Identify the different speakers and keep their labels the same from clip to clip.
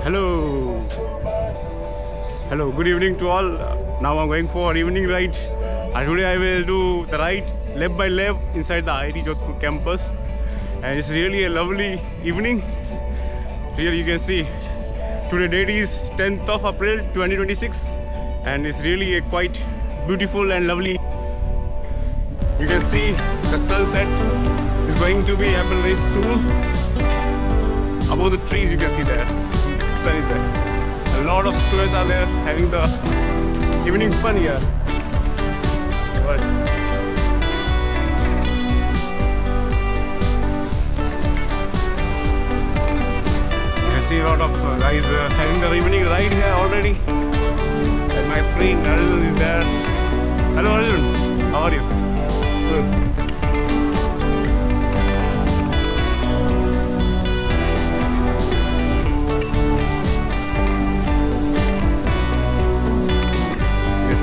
Speaker 1: Hello. Hello, good evening to all. Now I'm going for evening ride. And today I will do the ride lap by lap inside the IIT Jodhpur campus. And it's really a lovely evening. Here you can see today date is 10th of April 2026 and it's really a quite beautiful and lovely. You can see the sunset is going to be happen very soon. Above the trees you can see there, sun is there. A lot of students are there having the evening fun here. But you can see a lot of guys having the evening ride here already. And my friend Arjun is there. Hello Arjun, how are you? Good.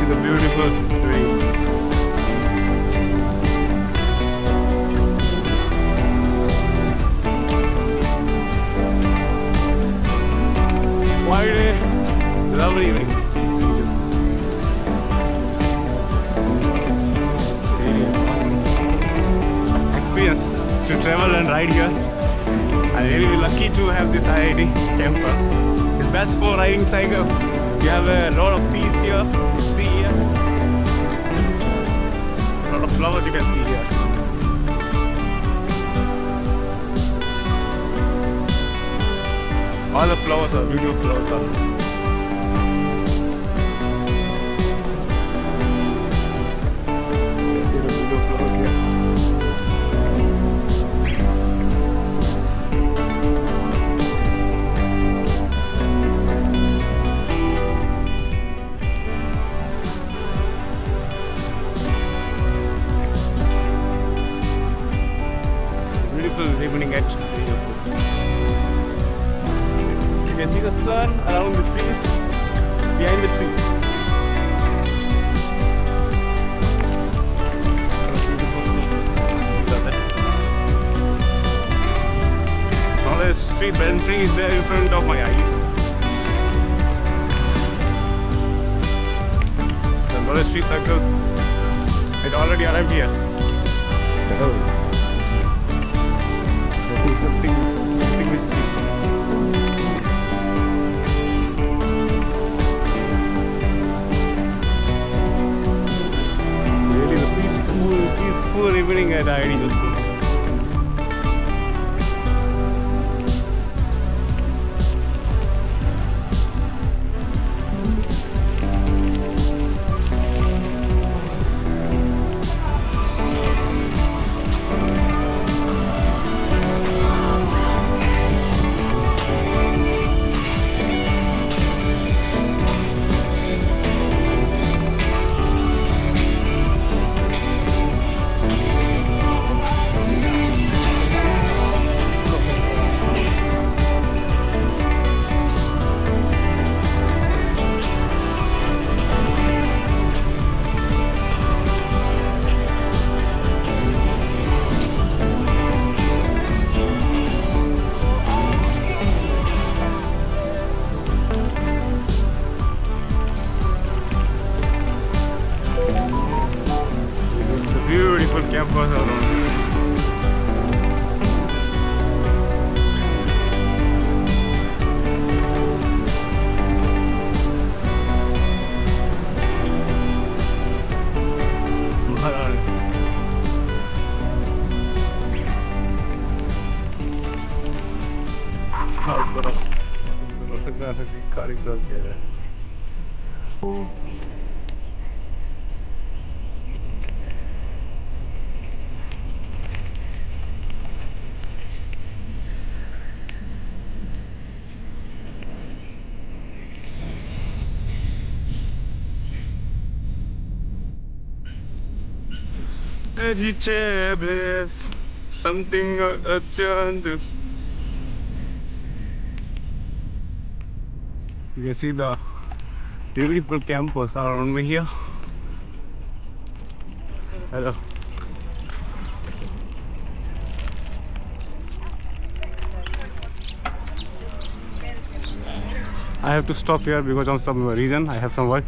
Speaker 1: The beautiful tree. Quite a lovely evening. Awesome experience to travel and ride here. I'm really lucky to have this IIT campus. It's best for riding cycle. You have a lot of peace here. See here. A lot of flowers you can see here. All the flowers are beautiful flowers. You see the beautiful flowers here. Evening at you can see the sun around the trees, behind the trees. Now the street tree is there in front of my eyes. The Knowledge Tree Circle, it already arrived here. Hello. Something which is really the peaceful evening at IIT Jodhpur. Beautiful campus around. Vegetables, something urgent. You can see the beautiful campus around me here. Hello. I have to stop here because of some reason. I have some work.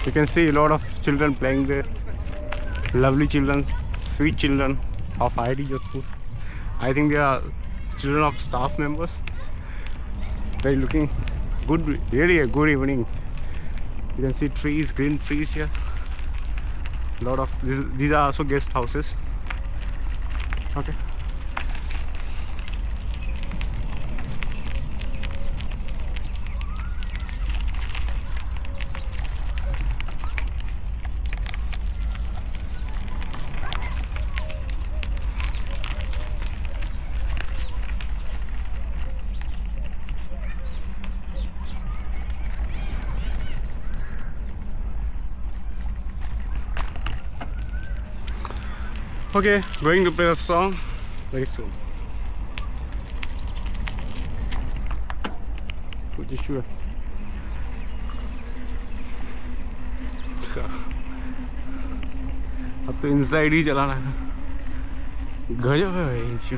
Speaker 1: You can see a lot of children playing there. Lovely children, sweet children of IIT Jodhpur. I think they are children of staff members. Very looking good, really a good evening. You can see trees, green trees here. A lot of these are also guest houses. Okay. Okay, going to play a song very soon. Pretty sure. अब तो inside he चलाना है. गजब है भाई ये.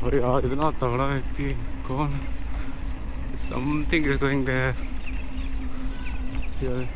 Speaker 1: अरे यार इतना तगड़ा व्यक्ति कौन? Something is going there. Yeah.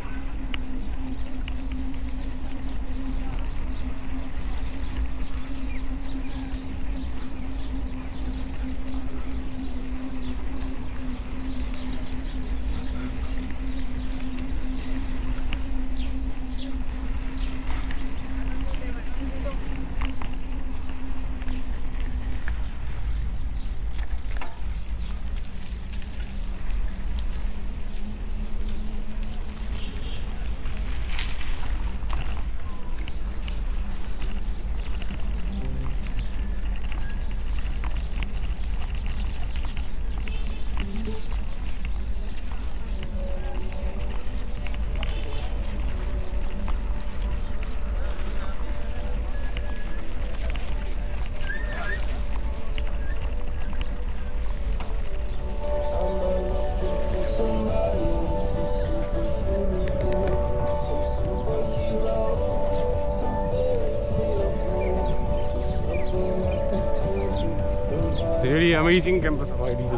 Speaker 1: Really amazing campus of IIT.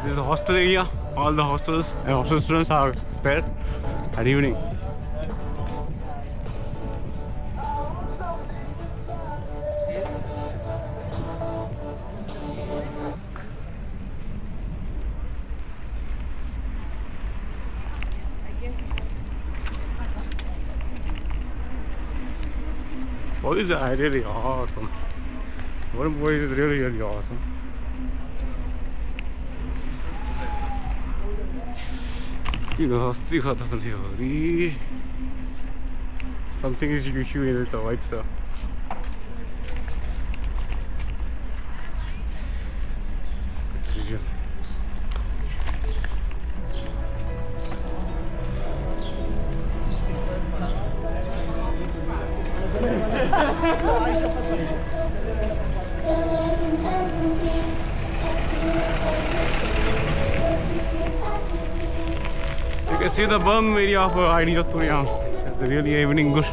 Speaker 1: This is the hostel area. All the hostels and hostel students are there at evening. Oh, these are really awesome. One boy is really awesome. Something is issue in the vibes. You can see the bum area of IIT Jodhpur. It's really evening good.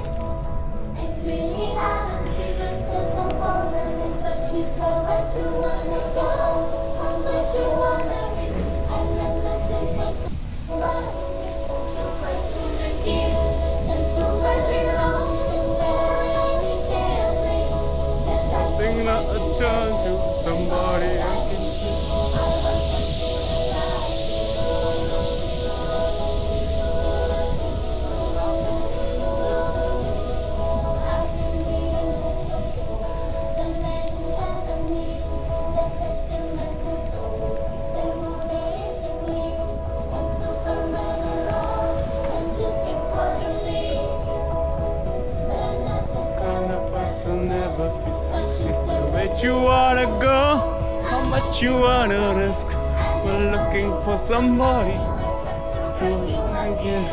Speaker 1: Something not a chance to somebody. Where you wanna go? How much you wanna risk? We're looking for somebody to give.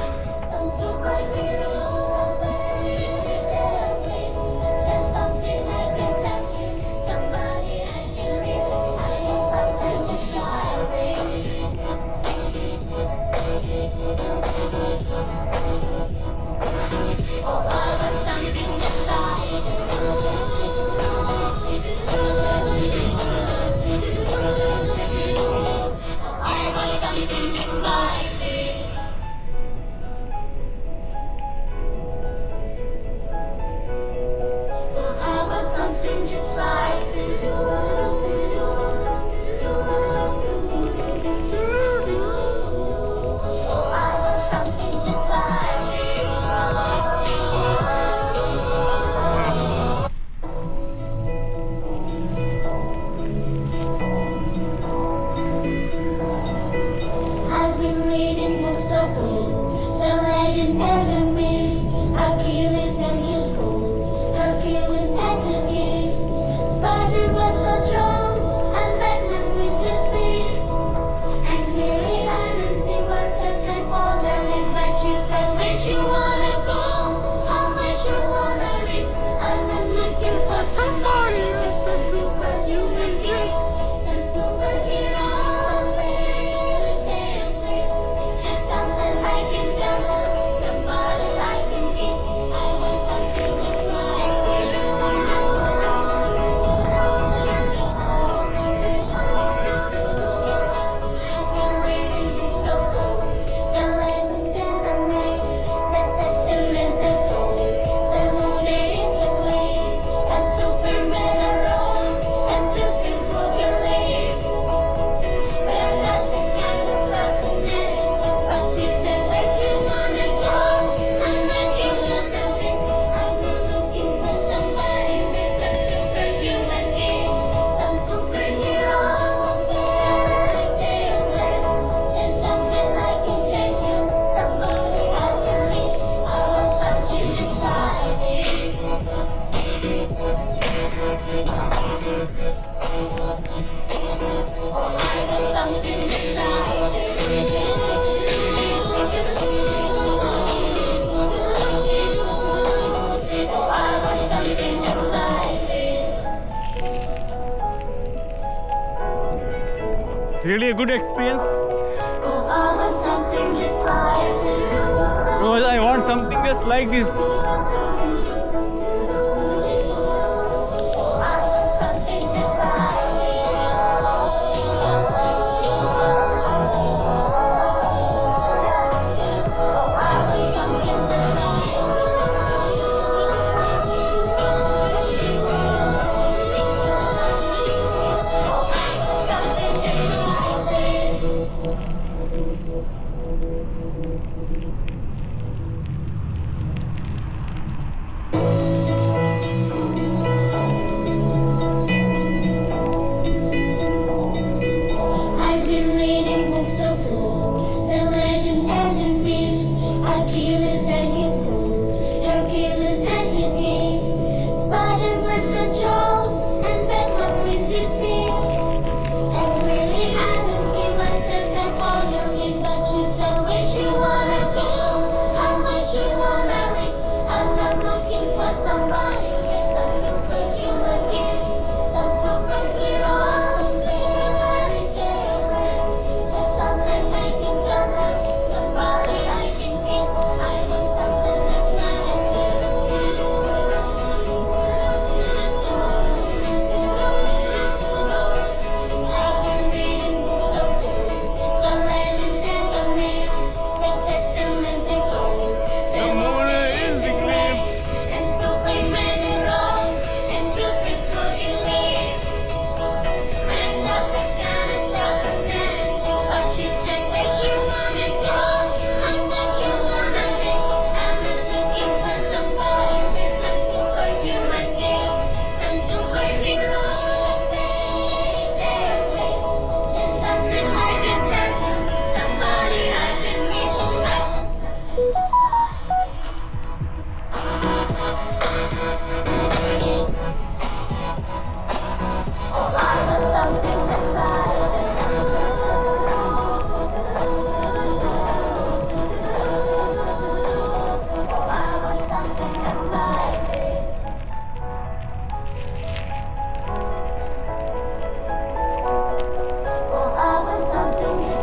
Speaker 1: really a good experience.
Speaker 2: I want something just like this.
Speaker 1: Because I want something just like this.
Speaker 2: Something just like I've been reading books of old, the legends and the myths. Achilles and his gold, Hercules and his gifts, Spider-Man's control, and Batman with his speed. And really, I don't see myself that boundaries, but you said where you wanna go, how much you wanna risk. I'm not looking for somebody with some superhuman gifts, some superhero. Fairy tale, just something I can touch, somebody I can kiss. I want something that's I've been reading books of old, the legends and the myths, the testaments and told.
Speaker 1: The moon is eclipse.
Speaker 2: And Superman and Rose, and super Hercules. I'm not the kind of person that is what she said, where you wanna go, how much you wanna risk. I'm not looking for somebody with some superhuman gifts, some superhero. Fairy tale, just something I can touch, somebody I can miss. I was something just like I was something just like this. I was something just like I was something just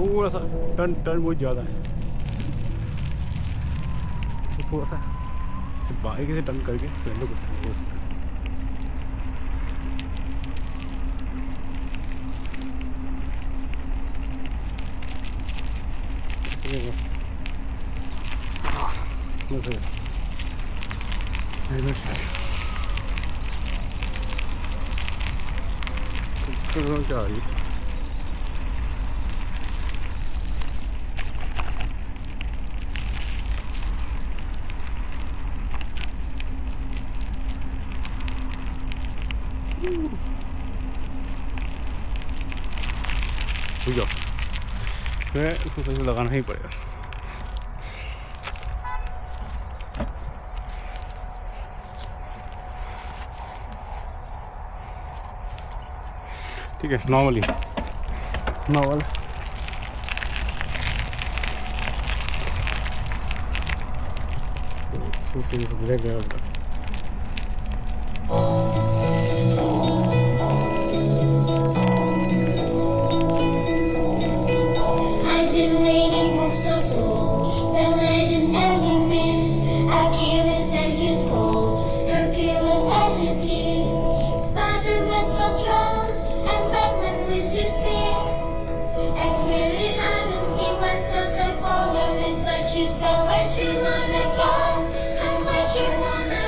Speaker 1: थोड़ा सा turn बहुत ज़्यादा है, तो थोड़ा सा bike से turn करके पहले को क्या आ रही है? बुझो, मैं इसको सही से लगाना ही पड़ेगा। ठीक है, नॉर्मल ब्रेक गया।
Speaker 2: I've been reading books of old, the legends and the myths. Achilles and his gold, Hercules and his gifts, Spider-Man's control, and Batman with his fists. And really, I don't see myself that boundaries, but you said where you wanna go, how much you wanna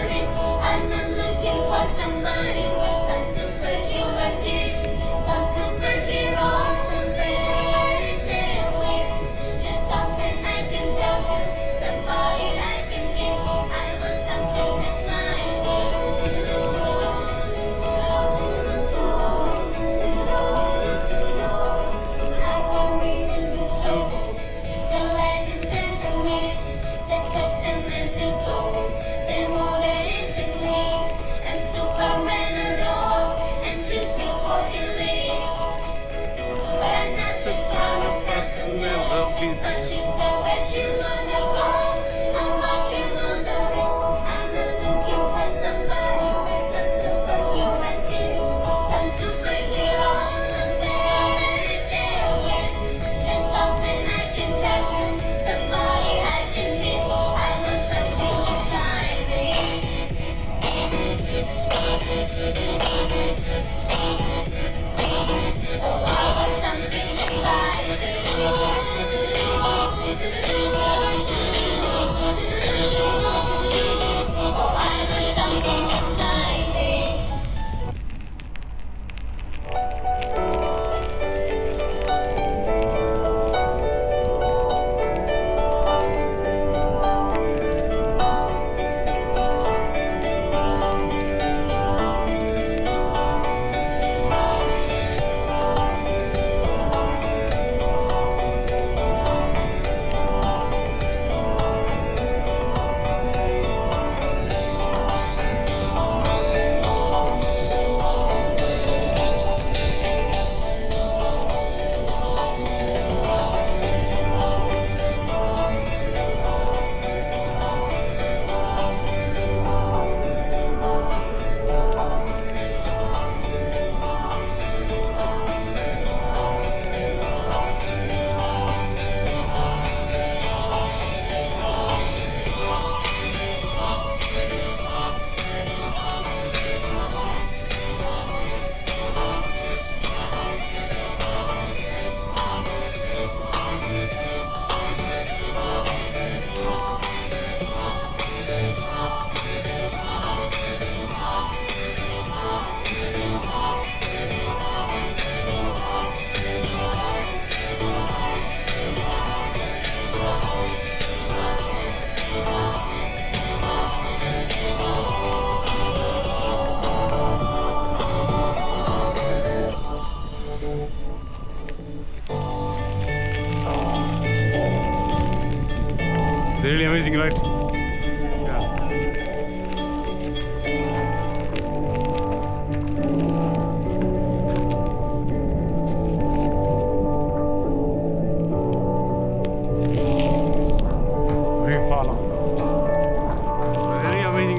Speaker 1: amazing, right? Yeah. Very far now. It's very amazing.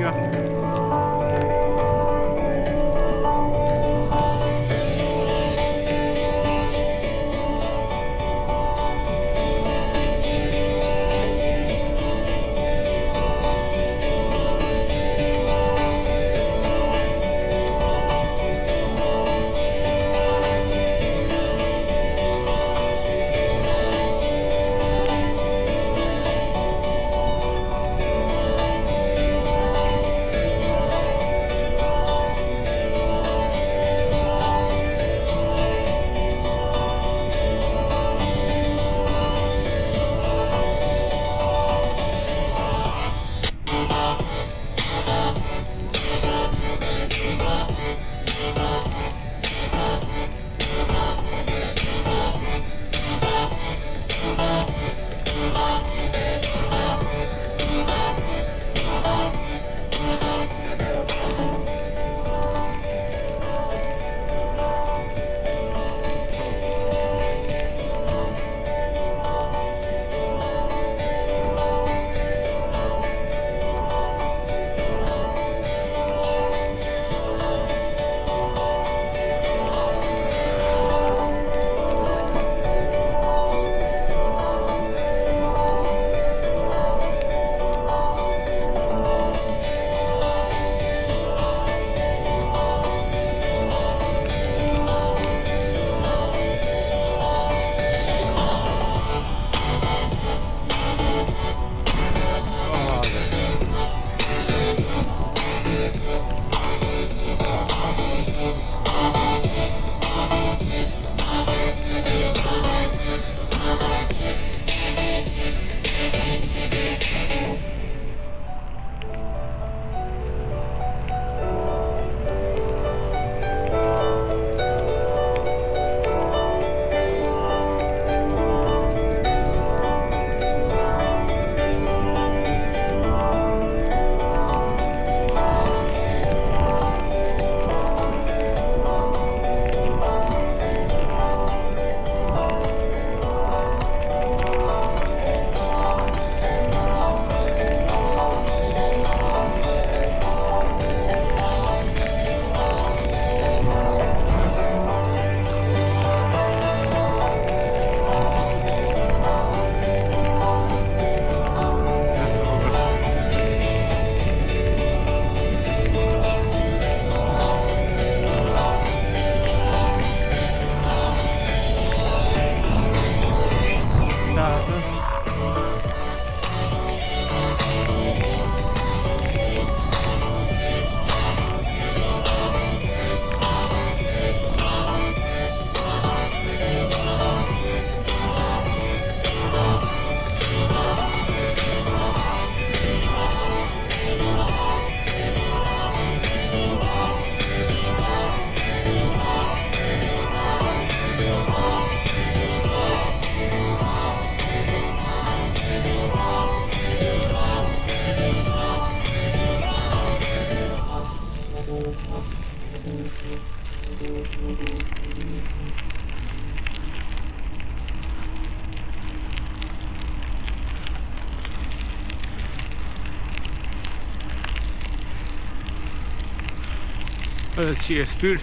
Speaker 1: Speed.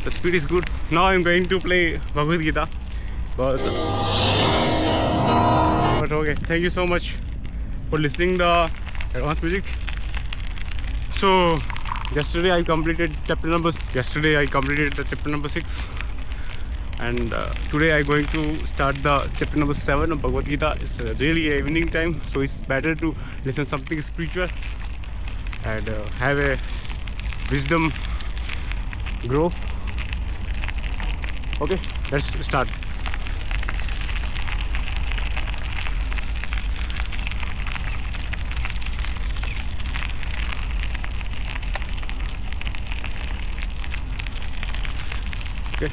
Speaker 1: The speed is good. Now I'm going to play Bhagavad Gita. But okay, thank you so much for listening the advanced music. So yesterday I completed the chapter number 6, and today I'm going to start the chapter number 7 of Bhagavad Gita. It's really evening time, so it's better to listen something spiritual and have a wisdom grow. Okay, let's start. Okay.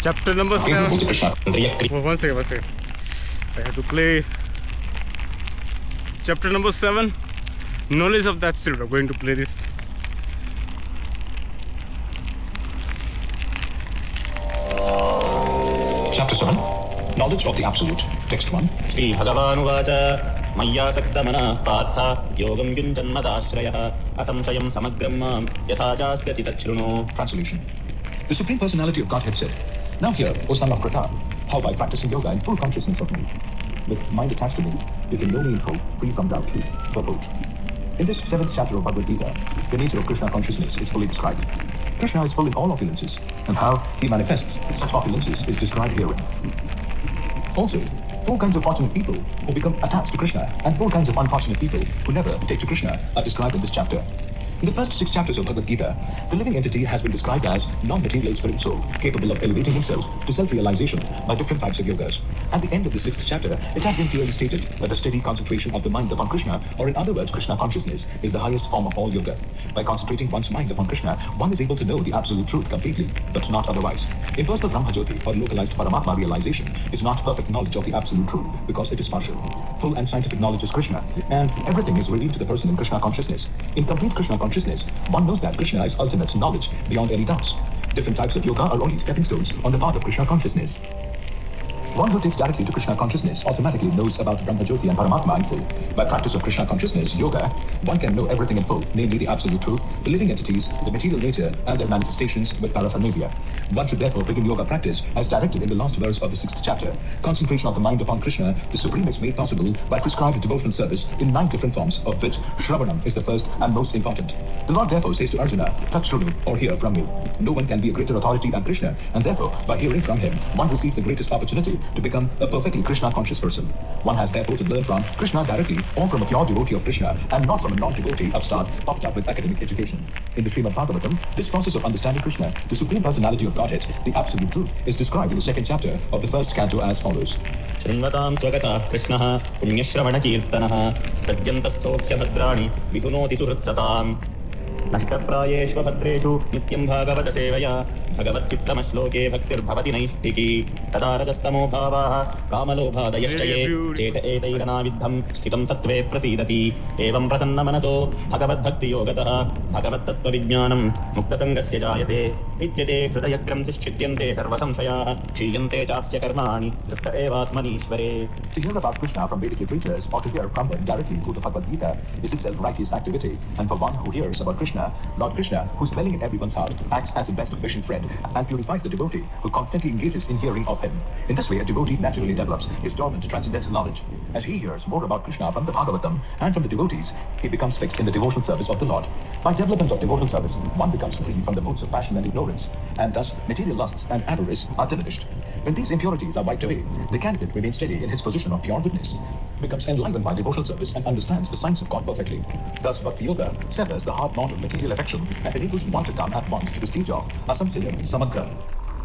Speaker 1: Chapter number 7. Oh, one second. I have to play chapter number 7. Knowledge of the Absolute. I'm going to play this.
Speaker 3: Chapter 7. Knowledge of the Absolute. Text 1.
Speaker 4: Shri Bhagavanuvacha Maya Saktamana Partha Yogam Yunjanmadashrayah Asamshayam Samagram Mam Yatha Jasyati Tachruno.
Speaker 3: Translation. The Supreme Personality of Godhead said, "Now hear, O son of Pratha, how by practicing yoga in full consciousness of me, with mind attached to me, you can know me in full, free from doubt." Purport. In this 7th chapter of Bhagavad Gita, the nature of Krishna consciousness is fully described. Krishna is full in all opulences, and how he manifests such opulences is described herein. Also, 4 kinds of fortunate people who become attached to Krishna and 4 kinds of unfortunate people who never take to Krishna are described in this chapter. In the first 6 chapters of Bhagavad Gita, the living entity has been described as non-material spirit soul, capable of elevating himself to self-realization by different types of yogas. At the end of the 6th chapter, it has been clearly stated that the steady concentration of the mind upon Krishna, or in other words, Krishna consciousness, is the highest form of all yoga. By concentrating one's mind upon Krishna, one is able to know the absolute truth completely, but not otherwise. Impersonal Brahmajyoti, or localized Paramatma realization, is not perfect knowledge of the absolute truth, because it is partial. Full and scientific knowledge is Krishna, and everything is revealed to the person in Krishna consciousness. In complete Krishna consciousness, one knows that Krishna is ultimate knowledge beyond any doubts. Different types of yoga are only stepping stones on the path of Krishna consciousness. One who takes directly to Krishna consciousness automatically knows about Brahmajyoti and Paramatma in full. By practice of Krishna consciousness, yoga, one can know everything in full, namely the absolute truth, the living entities, the material nature, and their manifestations with paraphernalia. One should therefore begin yoga practice as directed in the last verse of the 6th chapter. Concentration of the mind upon Krishna, the Supreme, is made possible by prescribed devotional service in 9 different forms, of which Shravanam is the first and most important. The Lord therefore says to Arjuna, "Tachrunu," or hear from me. No one can be a greater authority than Krishna, and therefore, by hearing from him, one receives the greatest opportunity to become a perfectly Krishna conscious person. One has therefore to learn from Krishna directly, or from a pure devotee of Krishna, and not from a non-devotee upstart popped up with academic education. In the Srimad Bhagavatam, this process of understanding Krishna, the Supreme Personality of Godhead, the absolute truth, is described in the 2nd chapter of the 1st canto as follows.
Speaker 4: Shrinvatam Swagata Krishnaha Punyashravana Kirtanaha Pradyantasthoksya Bhadrani Vidunoti Suhritsatam Nashtaprayeshva Bhadreshu Nityam Bhagavata Sevaya Bhagavatchittamashloke Bhaktirbhavati Naishthiki Tadarajastamo Bhavaha Kamalobhadayashtaye Cheta Etairanavibdham Sthitam Sattve Prasidati Evam Prasanna Manaso Bhagavad Bhakti Yogataha Bhagavad Tattva Vijnanam Muktasangasya Jayate Vidyate Hridayakram Tishchityante Sarvasamshayaha Kshiyante Chasya Karmani Drishta Evatmanishvare.
Speaker 3: To hear about Krishna from Vedic literatures or to hear from him directly through the Bhagavad Gita is itself righteous activity, and for one who hears about Krishna, Lord Krishna, who's dwelling in everyone's heart, acts as a best of wishing friend and purifies the devotee who constantly engages in hearing of him. In this way, a devotee naturally develops his dormant transcendental knowledge. As he hears more about Krishna from the Bhagavatam and from the devotees, he becomes fixed in the devotional service of the Lord. By development of devotional service, one becomes free from the modes of passion and ignorance, and thus material lusts and avarice are diminished. When these impurities are wiped away, the candidate remains steady in his position of pure goodness, becomes enlivened by devotional service, and understands the science of God perfectly. Thus, Bhakti Yoga severs the hard knot of material affection and enables one to come at once to the stage of Asamshayam Samagra,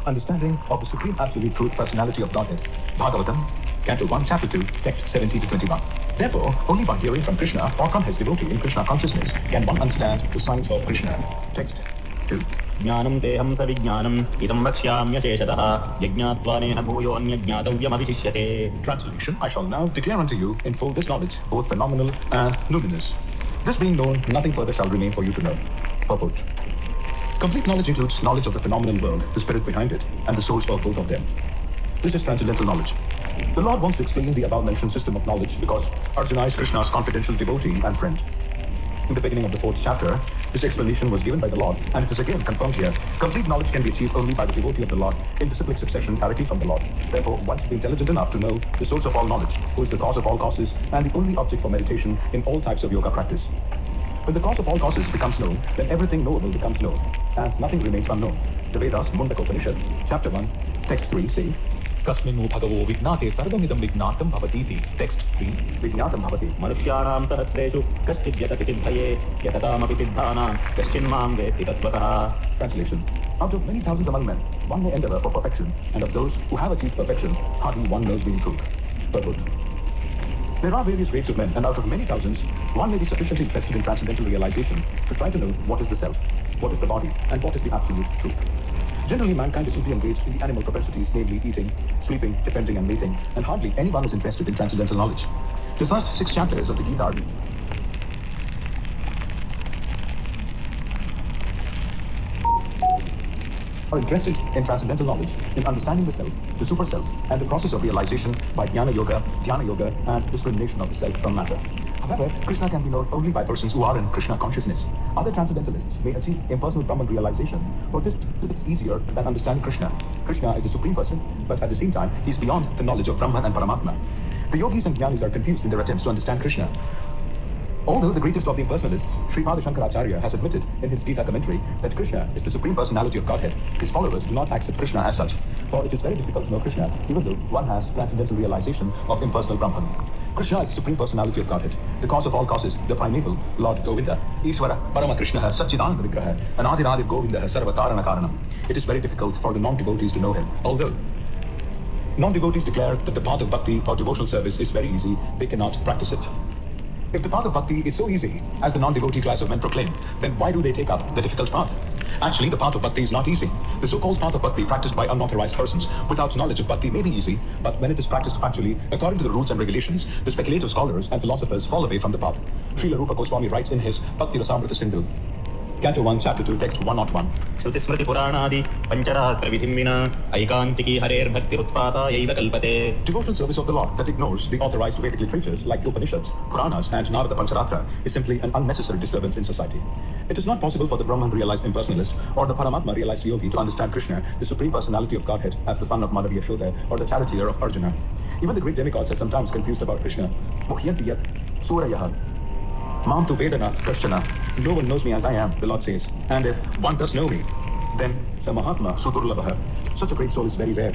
Speaker 3: understanding of the Supreme Absolute Truth Personality of Godhead. Bhagavatam, Canto 1, Chapter 2, Text 17 to 21. Therefore, only by hearing from Krishna or from his devotee in Krishna consciousness can one understand the science of Krishna. Text 2.
Speaker 4: Jnanam teham savijnanam idam vakshyamya sheshatah yajñātvāneha bhūyoņagyātavyamavishishyate.
Speaker 3: Translation. I shall now declare unto you in full this knowledge, both phenomenal and luminous. This being known, nothing further shall remain for you to know. Purport. Complete knowledge includes knowledge of the phenomenal world, the spirit behind it, and the source of both of them. This is transcendental knowledge. The Lord wants to explain the above-mentioned system of knowledge because Arjuna is Krishna's confidential devotee and friend. In the beginning of the 4th chapter, this explanation was given by the Lord, and it is again confirmed here. Complete knowledge can be achieved only by the devotee of the Lord, in disciplic succession directly from the Lord. Therefore, one should be intelligent enough to know the source of all knowledge, who is the cause of all causes, and the only object for meditation in all types of yoga practice. When the cause of all causes becomes known, then everything knowable becomes known, and nothing remains unknown. The Vedas, Mundaka Upanishad, Chapter 1, Text 3 say, Kasminu bhagavo vignate sarvamidam vignatam bhavatiti. Text 3. Vignatam bhavati.
Speaker 4: Manushyanam sahasreshu kaschid yatati siddhaye yatatāmapi siddhānām kaschinmāṃ vetti tattvataha.
Speaker 3: Translation. Out of many thousands among men, one may endeavor for perfection, and of those who have achieved perfection, hardly one knows the truth. Purport. There are various grades of men, and out of many thousands, one may be sufficiently invested in transcendental realization to try to know what is the self, what is the body, and what is the absolute truth. Generally, mankind is simply engaged in the animal propensities, namely eating, sleeping, defending, and mating, and hardly anyone is interested in transcendental knowledge. The first 6 chapters of the Gita are interested in transcendental knowledge, in understanding the self, the super self, and the process of realization by jnana yoga, dhyana yoga, and discrimination of the self from matter. However, Krishna can be known only by persons who are in Krishna consciousness. Other transcendentalists may achieve impersonal Brahman realization, but this is easier than understanding Krishna. Krishna is the supreme person, but at the same time, he is beyond the knowledge of Brahman and Paramatma. The yogis and jnanis are confused in their attempts to understand Krishna. Although the greatest of the impersonalists, Sripada Shankaracharya, has admitted in his Gita commentary that Krishna is the supreme personality of Godhead, his followers do not accept Krishna as such, for it is very difficult to know Krishna, even though one has transcendental realization of impersonal Brahman. Krishna is the supreme personality of Godhead, the cause of all causes, the primeval Lord Govinda, Ishvara, Parama Krishna, Satchidananda Vigraha, Anadiradi Govinda, Sarvakarana Karanam. It is very difficult for the non-devotees to know him, although non-devotees declare that the path of bhakti or devotional service is very easy, they cannot practice it. If the path of bhakti is so easy, as the non-devotee class of men proclaim, then why do they take up the difficult path? Actually, the path of bhakti is not easy. The so-called path of bhakti practiced by unauthorized persons without knowledge of bhakti may be easy, but when it is practiced factually, according to the rules and regulations, the speculative scholars and philosophers fall away from the path. Srila Rupa Goswami writes in his Bhakti Rasamrita Sindhu, Canto 1, Chapter 2, Text 101.
Speaker 4: Shruti Smriti Puranadi Pancharatra Vidhimmina Aikantiki Harer Bhakti Rutpata Yaiva Kalpate.
Speaker 3: Devotional service of the Lord that ignores the authorized Vedic literatures like Upanishads, Puranas, and Narada Pancharatra is simply an unnecessary disturbance in society. It is not possible for the Brahman realized impersonalist or the Paramatma realized yogi to understand Krishna, the supreme personality of Godhead, as the son of Madhavi Yashoda or the charioteer of Arjuna. Even the great demigods are sometimes confused about Krishna. Mukhyanti yat Surayaha. Mam tu Vedana Krishna. No one knows me as I am, the Lord says. And if one does know me, then Samahatma Sudurlabha. Such a great soul is very rare.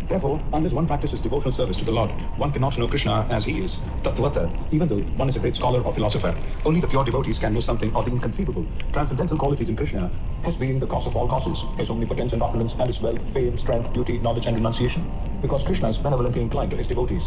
Speaker 3: Therefore, unless one practices devotional service to the Lord, one cannot know Krishna as he is, Tattvata, even though one is a great scholar or philosopher. Only the pure devotees can know something of the inconceivable, transcendental qualities in Krishna, his being the cause of all causes, his omnipotence and opulence, and his wealth, fame, strength, beauty, knowledge, and renunciation. Because Krishna is benevolently inclined to his devotees.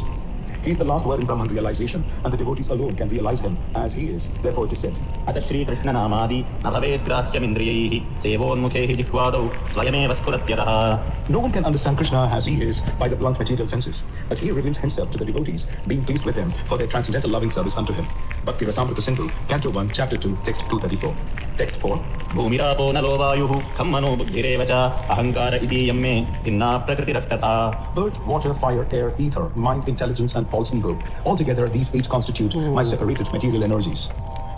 Speaker 3: He is the last word in Brahman realization, and the devotees alone can realize him as he is. Therefore, it is said,
Speaker 4: Ata Shri Krishna Namadi Nabhavet Grahyam Indriyahi Sevonmukhehi Jihvadau Swayameva Spuratyataha.
Speaker 3: no one can understand Krishna as he is by the blunt material senses, but he reveals himself to the devotees, being pleased with them for their transcendental loving service unto him. Bhakti Rasamrita Sindhu, Canto 1, Chapter 2, Text 234. Text 4.
Speaker 4: Bhumirapo nalo vayuhu kammano buddhirevacha ahankara iti yamme inna prakritirashtata.
Speaker 3: Earth, water, fire, air, ether, mind, intelligence, and false ego. Altogether, these 8 constitute my separated material energies.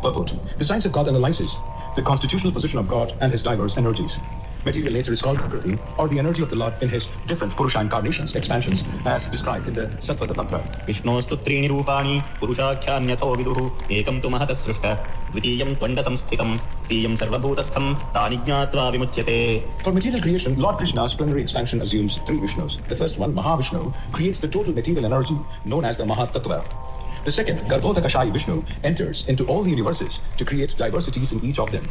Speaker 3: Purport. The science of God analyzes the constitutional position of God and his diverse energies. Material nature is called Prakriti, or the energy of the Lord in his different Purusha incarnations, expansions, as described in the Sattvata Tantra.
Speaker 4: Vishnostu Trini Rupani Purushakhyanyato Viduhu Ekam tu Mahatas Srishta Dvitiyam Twanda Samsthitam Tiyam Sarvabhutastham Tani Jnatva Vimuchyate.
Speaker 3: For material creation, Lord Krishna's plenary expansion assumes 3 Vishnus. The first one, Mahavishnu, creates the total material energy known as the Mahatattva. The second, Garbhodakashayi Vishnu, enters into all the universes to create diversities in each of them.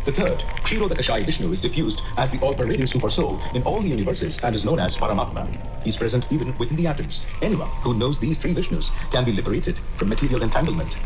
Speaker 3: The third, Kshirodakashayi Vishnu, is diffused as the all-pervading super soul in all the universes and is known as Paramatma. He is present even within the atoms. Anyone who knows these 3 Vishnus can be liberated from material entanglement.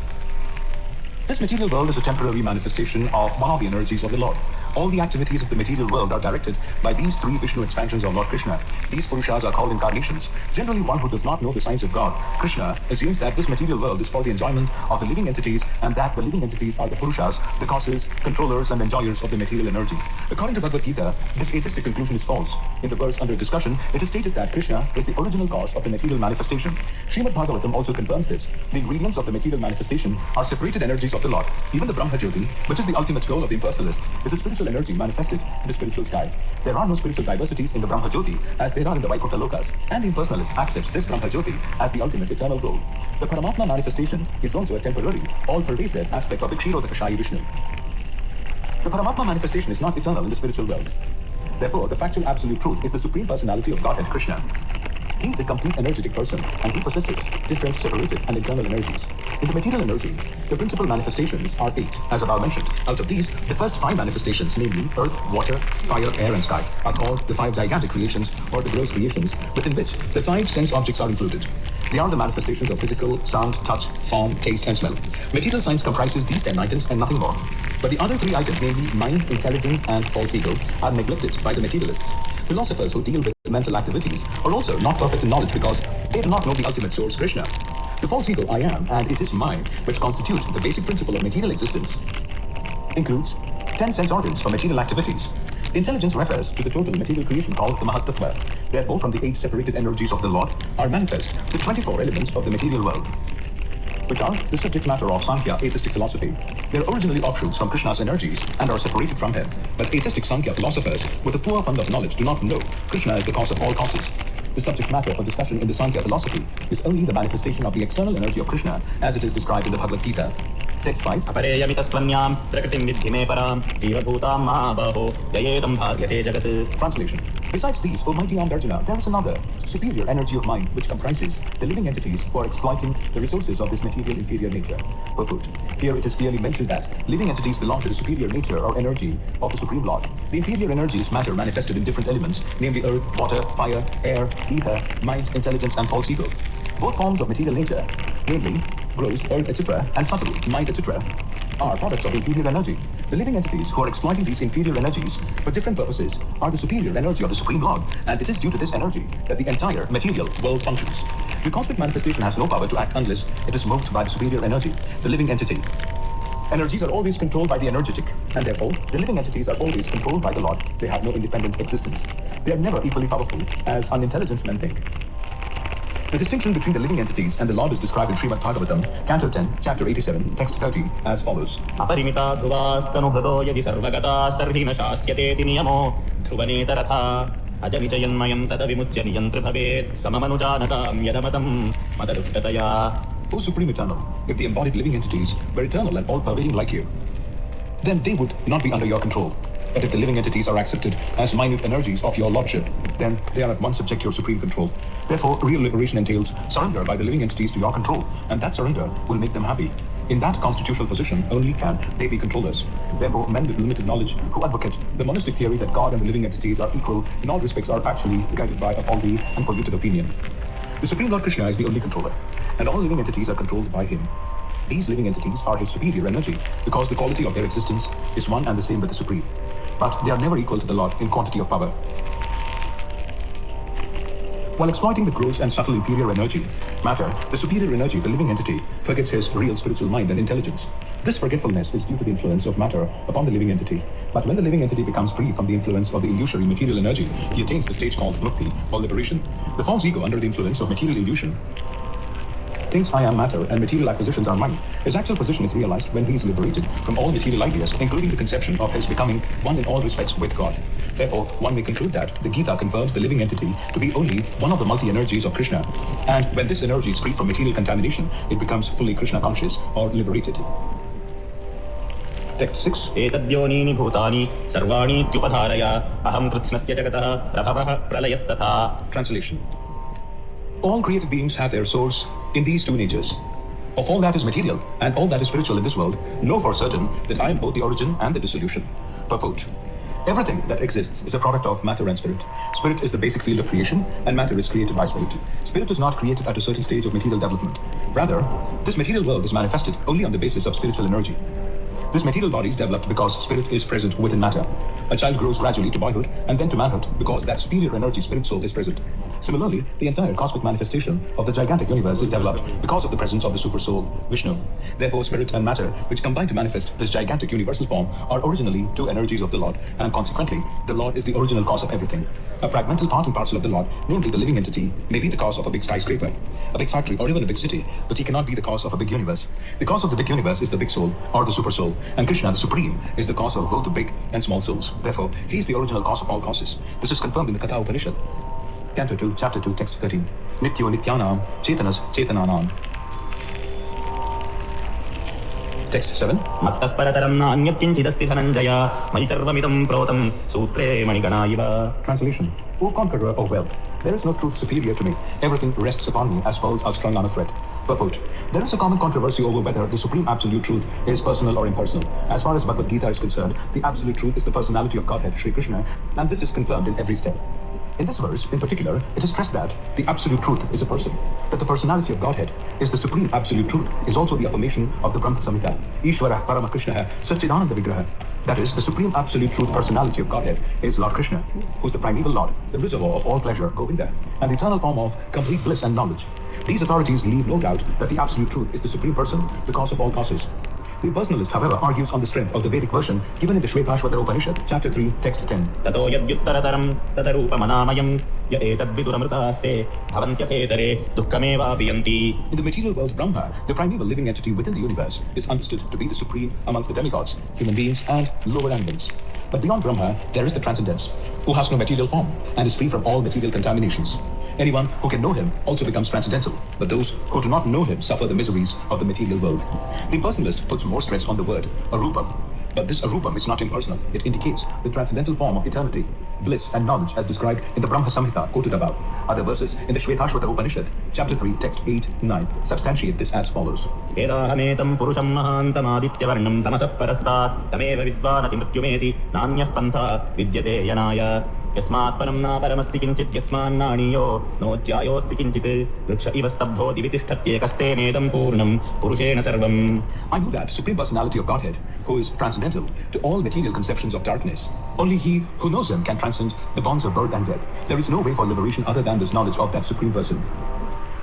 Speaker 3: This material world is a temporary manifestation of one of the energies of the Lord. All the activities of the material world are directed by these 3 Vishnu expansions of Lord Krishna. These Purushas are called incarnations. Generally, one who does not know the science of God, Krishna, assumes that this material world is for the enjoyment of the living entities and that the living entities are the Purushas, the causes, controllers, and enjoyers of the material energy. According to Bhagavad Gita, this atheistic conclusion is false. In the verse under discussion, it is stated that Krishna is the original cause of the material manifestation. Srimad Bhagavatam also confirms this. The ingredients of the material manifestation are separated energies of the Lord. Even the Brahma Jyoti, which is the ultimate goal of the impersonalists, is a spiritual energy manifested in the spiritual sky. There are no spiritual diversities in the Brahma Jyoti as there are in the Vaikuntha Lokas, and the impersonalist accepts this Brahma Jyoti as the ultimate eternal goal. The Paramatma manifestation is also a temporary, all-pervasive aspect of the Kshirodakashayi Vishnu. The Paramatma manifestation is not eternal in the spiritual world. Therefore, the factual absolute truth is the supreme personality of Godhead Krishna. He is the complete energetic person, and he possesses different separated and internal energies. In the material energy, the principal manifestations are 8, as above mentioned. Out of these, the first 5 manifestations, namely earth, water, fire, air, and sky, are called the 5 gigantic creations, or the gross creations, within which the 5 sense objects are included. They are the manifestations of physical, sound, touch, form, taste, and smell. Material science comprises these 10 items and nothing more. But the other 3 items, namely mind, intelligence, and false ego, are neglected by the materialists. Philosophers who deal with mental activities are also not perfect in knowledge because they do not know the ultimate source, Krishna. The false ego, I am, and it is mine, which constitute the basic principle of material existence, includes 10 sense organs for material activities. Intelligence refers to the total material creation called the Mahatattva. Therefore, from the 8 separated energies of the Lord are manifest the 24 elements of the material world, which are the subject matter of Sankhya atheistic philosophy. They are originally offshoots from Krishna's energies and are separated from him. But atheistic Sankhya philosophers with a poor fund of knowledge do not know Krishna is the cause of all causes. The subject matter for discussion in the Sankhya philosophy is only the manifestation of the external energy of Krishna as it is described in the Bhagavad Gita. Text 5.
Speaker 4: अपरेयमितस्त्वन्यां प्रकृतिं विद्धि मे परां जीवभूतां महाबाहो ययेदं भार्यते जगत्.
Speaker 3: Translation. Besides these, O mighty armed Arjuna, there is another, superior energy of mind which comprises the living entities who are exploiting the resources of this material inferior nature. Purport. Here it is clearly mentioned that living entities belong to the superior nature or energy of the Supreme Lord. The inferior energy is matter manifested in different elements, namely earth, water, fire, air, ether, mind, intelligence, and false ego. Both forms of material nature, namely gross, earth, etc., and subtle, mind, etc., are products of inferior energy. The living entities who are exploiting these inferior energies for different purposes are the superior energy of the Supreme Lord, and it is due to this energy that the entire material world functions. The cosmic manifestation has no power to act unless it is moved by the superior energy, the living entity. Energies are always controlled by the energetic, and therefore, the living entities are always controlled by the Lord. They have no independent existence. They are never equally powerful, as unintelligent men think. The distinction between the living entities and the Lord is described in Srimad Bhagavatam, Canto 10, Chapter 87, Text 30, as follows.
Speaker 4: अपरिमिता ध्रुवास्तनुभृतो यदि सर्वगतास्तर्हि न शास्यतेति नियमो ध्रुवनेतरथा अजविचयन्मयं तदविमुच्य नियन्त्र भवेत् सममनुजानतां यदमतं मतदुष्टतया.
Speaker 3: O Supreme Eternal, if the embodied living entities were eternal and all-pervading like you, then they would not be under your control. But if the living entities are accepted as minute energies of your lordship, then they are at once subject to your supreme control. Therefore, real liberation entails surrender by the living entities to your control, and that surrender will make them happy. In that constitutional position, only can they be controllers. Therefore, men with limited knowledge who advocate the monistic theory that God and the living entities are equal in all respects are actually guided by a faulty and polluted opinion. The Supreme Lord Krishna is the only controller, and all living entities are controlled by him. These living entities are his superior energy because the quality of their existence is one and the same with the Supreme. But they are never equal to the Lord in quantity of power. While exploiting the gross and subtle inferior energy, matter, the superior energy, the living entity, forgets his real spiritual mind and intelligence. This forgetfulness is due to the influence of matter upon the living entity. But when the living entity becomes free from the influence of the illusory material energy, he attains the stage called mukti, or liberation. The false ego, under the influence of material illusion, thinks I am matter and material acquisitions are mine. His actual position is realized when he is liberated from all material ideas, including the conception of his becoming one in all respects with God. Therefore, one may conclude that the Gita confirms the living entity to be only one of the multi-energies of Krishna. And when this energy is free from material contamination, it becomes fully Krishna conscious or liberated. Text 6.
Speaker 4: एतद्योनीनि भूतानि सर्वाणीत्युपधारय अहं कृत्स्नस्य जगतः प्रभवः प्रलयस्तथा.
Speaker 3: Translation. All created beings have their source in these two natures. Of all that is material and all that is spiritual in this world, know for certain that I am both the origin and the dissolution. Purport. Everything that exists is a product of matter and spirit. Spirit is the basic field of creation, and matter is created by spirit. Spirit is not created at a certain stage of material development. Rather, this material world is manifested only on the basis of spiritual energy. This material body is developed because spirit is present within matter. A child grows gradually to boyhood and then to manhood because that superior energy, spirit soul, is present. Similarly, the entire cosmic manifestation of the gigantic universe is developed because of the presence of the super soul, Vishnu. Therefore, spirit and matter, which combine to manifest this gigantic universal form, are originally two energies of the Lord, and consequently, the Lord is the original cause of everything. A fragmental part and parcel of the Lord, namely the living entity, may be the cause of a big skyscraper, a big factory, or even a big city, but he cannot be the cause of a big universe. The cause of the big universe is the big soul, or the super soul, and Krishna, the Supreme, is the cause of both the big and small souls. Therefore, he is the original cause of all causes. This is confirmed in the Katha Upanishad. Canto 2, Chapter 2, Text 13. Nityo Nityanam, Chetanas Chetananam. Text 7.
Speaker 4: मत्तः परतरं नान्यत् किञ्चिदस्ति धनञ्जय मयि सर्वमिदं प्रोतं सूत्रे मणिगणा इव.
Speaker 3: Translation. O conqueror of wealth, there is no truth superior to me. Everything rests upon me as pearls are strung on a thread. Purport. There is a common controversy over whether the supreme absolute truth is personal or impersonal. As far as Bhagavad Gita is concerned, the absolute truth is the personality of Godhead, Sri Krishna, and this is confirmed in every step. In this verse, in particular, it is stressed that the absolute truth is a person, that the personality of Godhead is the supreme absolute truth, is also the affirmation of the Brahma Samhita. Ishvara Parama Krishna Satchidananda Vigraha. That is, the supreme absolute truth personality of Godhead is Lord Krishna, who is the primeval Lord, the reservoir of all pleasure, Govinda, and the eternal form of complete bliss and knowledge. These authorities leave no doubt that the absolute truth is the supreme person, the cause of all causes. The personalist, however, argues on the strength of the Vedic version given in the Shvetashvatara Upanishad, chapter 3, text 10.
Speaker 4: ततो यद्युत्तरतरं तदरूपमनामयं य एतद्विदुरमृतास्ते भवन्त्यथेतरे दुःखमेवाभियन्ति.
Speaker 3: In the material world, Brahma, the primeval living entity within the universe, is understood to be the supreme amongst the demigods, human beings, and lower animals. But beyond Brahma, there is the transcendence, who has no material form and is free from all material contaminations. Anyone who can know him also becomes transcendental, but those who do not know him suffer the miseries of the material world. The impersonalist puts more stress on the word arupam, but this arupam is not impersonal. It indicates the transcendental form of eternity, bliss and knowledge as described in the Brahma Samhita quoted above. Other verses in the Shvetashvatara Upanishad, chapter 3, text 8-9, substantiate this as follows.
Speaker 4: वेदाहमेतं पुरुषं महान्तमादित्यवर्णं तमसः परस्तात् तमेव विद्वानति मृत्युमेति नान्यः पन्था विद्यते यनाय यस्मात् परं न परमस्ति किञ्चित् यस्मान्नाणीयो नोऽध्यायोऽस्ति किञ्चित् वृक्ष इव स्तब्धो दिवि तिष्ठत्येकस्तेनेदं पूर्णं पुरुषेण सर्वम्.
Speaker 3: I know that Supreme Personality of Godhead, who is transcendental to all material conceptions of darkness. Only he who knows him can transcend the bonds of birth and death. There is no way for liberation other than this knowledge of that Supreme Person.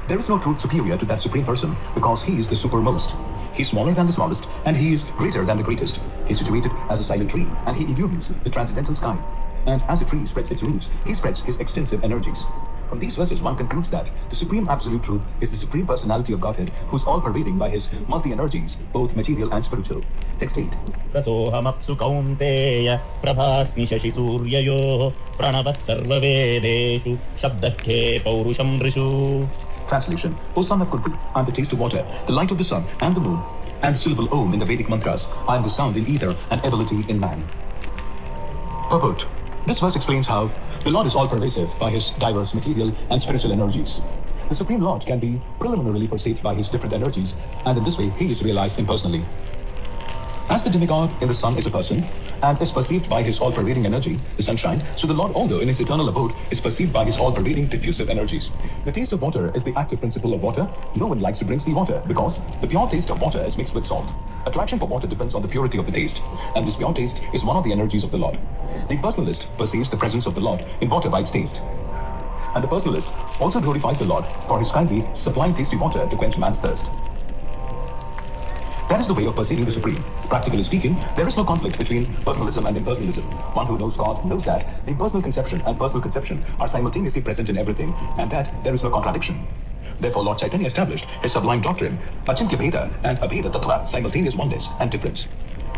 Speaker 3: There is no truth superior to that Supreme Person because he is the supermost. He is smaller than the smallest and he is greater than the greatest. He is situated as a silent tree and he illumines the transcendental sky. And as a tree spreads its roots, he spreads his extensive energies. From these verses, one concludes that the Supreme Absolute Truth is the Supreme Personality of Godhead, who is all-pervading by his multi-energies, both material and spiritual. Text 8.
Speaker 4: रसोऽहमप्सु Kaunteya प्रभास्मि शशिसूर्ययोः प्रणवः सर्ववेदेषु शब्दखे पौरुषं नृषु.
Speaker 3: Translation. O son of Kurku, I am the taste of water, the light of the sun and the moon, and the syllable Om in the Vedic mantras. I am the sound in ether and ability in man. Purport. This verse explains how the Lord is all-pervasive by his diverse material and spiritual energies. The Supreme Lord can be preliminarily perceived by his different energies, and in this way he is realized impersonally. As the demigod in the sun is a person, and is perceived by his all-pervading energy, the sunshine, so the Lord, although in his eternal abode, is perceived by his all-pervading diffusive energies. The taste of water is the active principle of water. No one likes to drink sea water, because the pure taste of water is mixed with salt. Attraction for water depends on the purity of the taste, and this pure taste is one of the energies of the Lord. The personalist perceives the presence of the Lord in water by its taste. And the personalist also glorifies the Lord for his kindly supplying tasty water to quench man's thirst. That is the way of perceiving the Supreme. Practically speaking, there is no conflict between personalism and impersonalism. One who knows God knows that the impersonal conception and personal conception are simultaneously present in everything, and that there is no contradiction. Therefore, Lord Chaitanya established his sublime doctrine, Achintya Bheda and Abheda Tattva, simultaneous oneness and difference.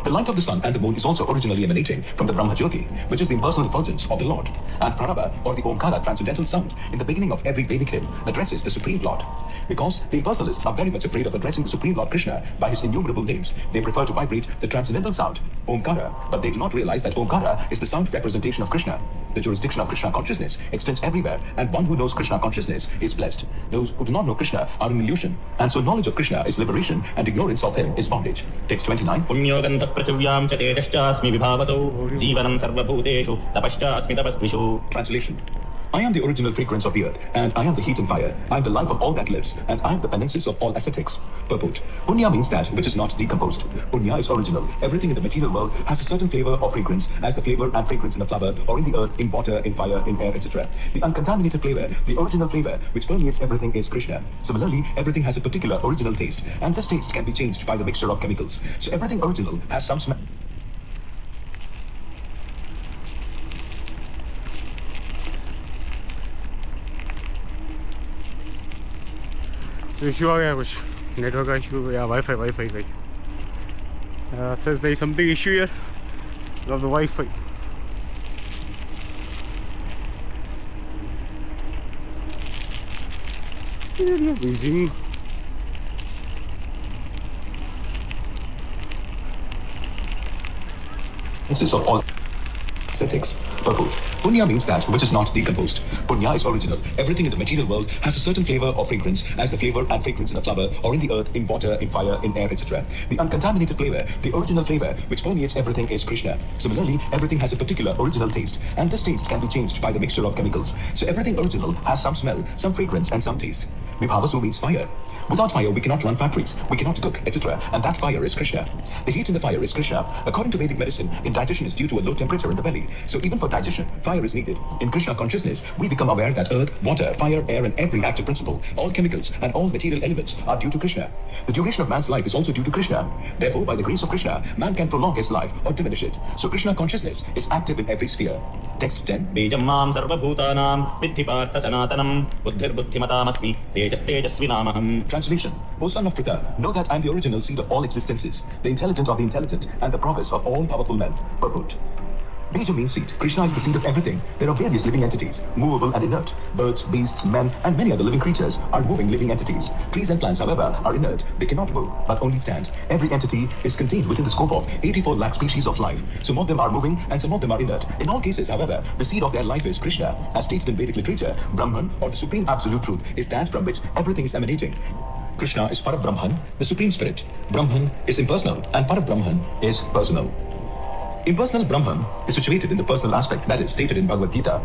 Speaker 3: The light of the sun and the moon is also originally emanating from the Brahma Jyoti, which is the impersonal effulgence of the Lord. And Pranava, or the Omkara transcendental sound, in the beginning of every Vedic hymn, addresses the Supreme Lord. Because the impersonalists are very much afraid of addressing the Supreme Lord Krishna by his innumerable names, they prefer to vibrate the transcendental sound, Omkara, but they do not realize that Omkara is the sound representation of Krishna. The jurisdiction of Krishna consciousness extends everywhere, and one who knows Krishna consciousness is blessed. Those who do not know Krishna are an illusion, and so knowledge of Krishna is liberation, and ignorance of him is bondage. Text 29.
Speaker 4: पुण्योगन्तः पृथिव्यां च तेजश्चास्मि विभावसौ जीवनं सर्वभूतेषु तपश्चास्मि तपस्विषु.
Speaker 3: Translation. I am the original fragrance of the earth, and I am the heat and fire. I am the life of all that lives, and I am the penances of all ascetics. Purport. Punya means that which is not decomposed. Punya is original. Everything in the material world has a certain flavor or fragrance, as the flavor and fragrance in a flower, or in the earth, in water, in fire, in air, etc. The uncontaminated flavor, the original flavor, which permeates everything is Krishna. Similarly, everything has a particular original taste, and this taste can be changed by the mixture of chemicals. So everything original has some smell.
Speaker 1: Issue आ गया कुछ network का issue या wifi का says there is something issue here of the Wi-Fi. Amazing.
Speaker 3: Of all ascetics. Purport. Punya means that which is not decomposed. Punya is original. Everything in the material world has a certain flavor or fragrance as the flavor and fragrance in a flower or in the earth, in water, in fire, in air, etc. The uncontaminated flavor, the original flavor which permeates everything is Krishna. Similarly, everything has a particular original taste, and this taste can be changed by the mixture of chemicals. So everything original has some smell, some fragrance, and some taste. Vibhavasu means fire. Without fire, we cannot run factories, we cannot cook, etc. And that fire is Krishna. The heat in the fire is Krishna. According to Vedic medicine, indigestion is due to a low temperature in the belly. So even for digestion, fire is needed. In Krishna consciousness, we become aware that earth, water, fire, air, and every active principle, all chemicals and all material elements are due to Krishna. The duration of man's life is also due to Krishna. Therefore, by the grace of Krishna, man can prolong his life or diminish it. So Krishna consciousness is active in every sphere. Text 10.
Speaker 4: बीजं मां सर्वभूतानां विद्धि Partha सनातनं बुद्धिर्बुद्धिमतामस्मि तेजस्तेजस्विनामहम्.
Speaker 3: Translation. O son of Pritha, know that I am the original seed of all existences, the intelligent of the intelligent, and the promise of all powerful men. Purport. Bija means seed. Krishna is the seed of everything. There are various living entities, movable and inert. Birds, beasts, men, and many other living creatures are moving living entities. Trees and plants, however, are inert. They cannot move, but only stand. Every entity is contained within the scope of 84 lakh species of life. Some of them are moving, and some of them are inert. In all cases, however, the seed of their life is Krishna. As stated in Vedic literature, Brahman, or the Supreme Absolute Truth, is that from which everything is emanating. Krishna is Parabrahman, the Supreme Spirit. Brahman is impersonal, and Parabrahman is personal. Impersonal Brahman is situated in the personal aspect that is stated in Bhagavad Gita.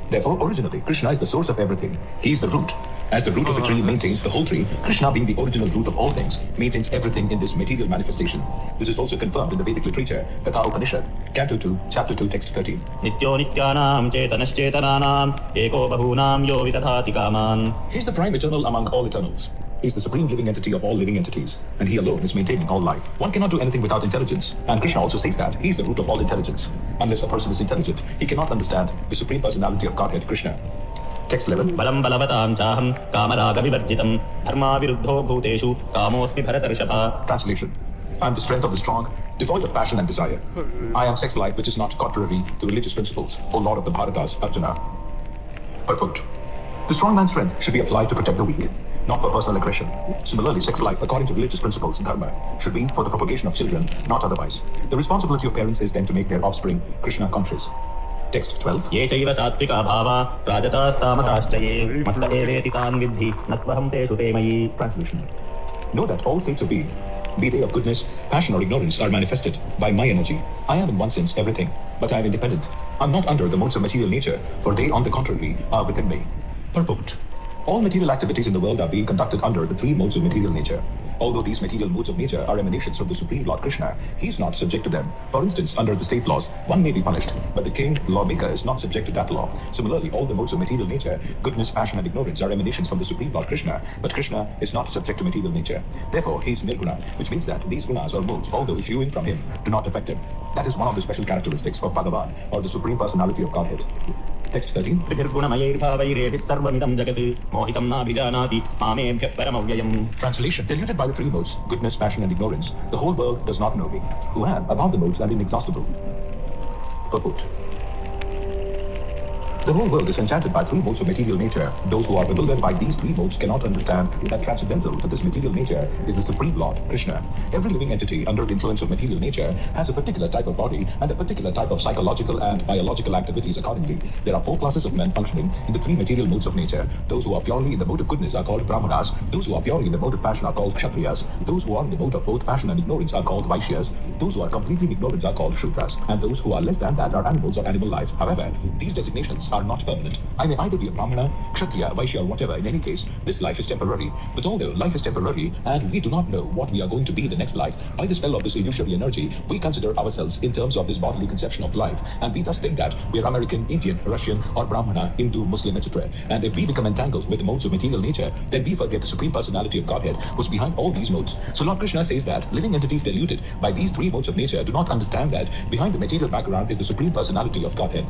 Speaker 3: Therefore, originally, Krishna is the source of everything. He is the root. As the root of a tree maintains the whole tree, Krishna, being the original root of all things, maintains everything in this material manifestation. This is also confirmed in the Vedic literature, Katha Upanishad, Canto 2, Chapter 2, Text 13.
Speaker 4: नित्यो नित्यानां चेतनश्चेतनानां एको बहूनां यो विदधाति कामान्.
Speaker 3: He is the prime eternal among all eternals. He is the supreme living entity of all living entities, and he alone is maintaining all life. One cannot do anything without intelligence, and Krishna also says that he is the root of all intelligence. Unless a person is intelligent, he cannot understand the supreme personality of Godhead, Krishna. Text 11.
Speaker 4: बलं बलवतां चाहं कामरागविवर्जितं धर्माविरुद्धो भूतेषु कामोऽस्मि भरतर्षभा.
Speaker 3: Translation. I am the strength of the strong, devoid of passion and desire. I am sex life which is not contrary to religious principles, O Lord of the Bharatas, Arjuna. Purport. The strong man's strength should be applied to protect the weak, not for personal aggression. Similarly, sex life, according to religious principles and dharma, should be for the propagation of children, not otherwise. The responsibility of parents is then to make their offspring Krishna conscious. Text 12.
Speaker 4: ये चैव सात्विका भावा राजसास्तामसाश्चये मत्त एवेति तान् विद्धि न त्वहं तेषु ते मयि.
Speaker 3: Translation. Know that all states of being, be they of goodness, passion, or ignorance, are manifested by my energy. I am in one sense everything, but I am independent. I am not under the modes of material nature, for they, on the contrary, are within me. Purport. All material activities in the world are being conducted under the three modes of material nature. Although these material modes of nature are emanations from the Supreme Lord Krishna, he is not subject to them. For instance, under the state laws, one may be punished, but the king, the lawmaker, is not subject to that law. Similarly, all the modes of material nature, goodness, passion, and ignorance, are emanations from the Supreme Lord Krishna, but Krishna is not subject to material nature. Therefore, he is nirguna, which means that these gunas or modes, although issuing from him, do not affect him. That is one of the special characteristics of Bhagavan, or the Supreme Personality of Godhead. Text 13.
Speaker 4: त्रिभिर्गुणमयैर्भावैरेभिः सर्वमिदं जगत् मोहितं नाभिजानाति मामेभ्यः परमव्ययम्.
Speaker 3: Translation. Deluded by the three modes, goodness, passion, and ignorance, the whole world does not know me, who am above the modes and inexhaustible. Purport. The whole world is enchanted by three modes of material nature. Those who are bewildered by these three modes cannot understand that transcendental to this material nature is the Supreme Lord, Krishna. Every living entity under the influence of material nature has a particular type of body and a particular type of psychological and biological activities accordingly. There are four classes of men functioning in the three material modes of nature. Those who are purely in the mode of goodness are called Brahmanas. Those who are purely in the mode of passion are called Kshatriyas. Those who are in the mode of both passion and ignorance are called Vaishyas. Those who are completely in ignorance are called Shudras. And those who are less than that are animals or animal life. However, these designations are not permanent. I may either be a Brahmana, Kshatriya, Vaishya, or whatever. In any case, this life is temporary. But although life is temporary and we do not know what we are going to be in the next life, by the spell of this illusory energy, we consider ourselves in terms of this bodily conception of life. And we thus think that we are American, Indian, Russian, or Brahmana, Hindu, Muslim, etc. And if we become entangled with the modes of material nature, then we forget the Supreme Personality of Godhead, who's behind all these modes. So Lord Krishna says that living entities deluded by these three modes of nature do not understand that behind the material background is the Supreme Personality of Godhead.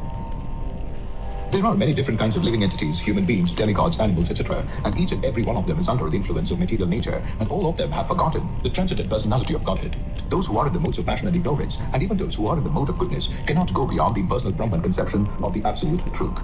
Speaker 3: There are many different kinds of living entities, human beings, demigods, animals, etc. And each and every one of them is under the influence of material nature, and all of them have forgotten the transcendent personality of Godhead. Those who are in the modes of passion and ignorance, and even those who are in the mode of goodness, cannot go beyond the impersonal Brahman conception of the absolute truth.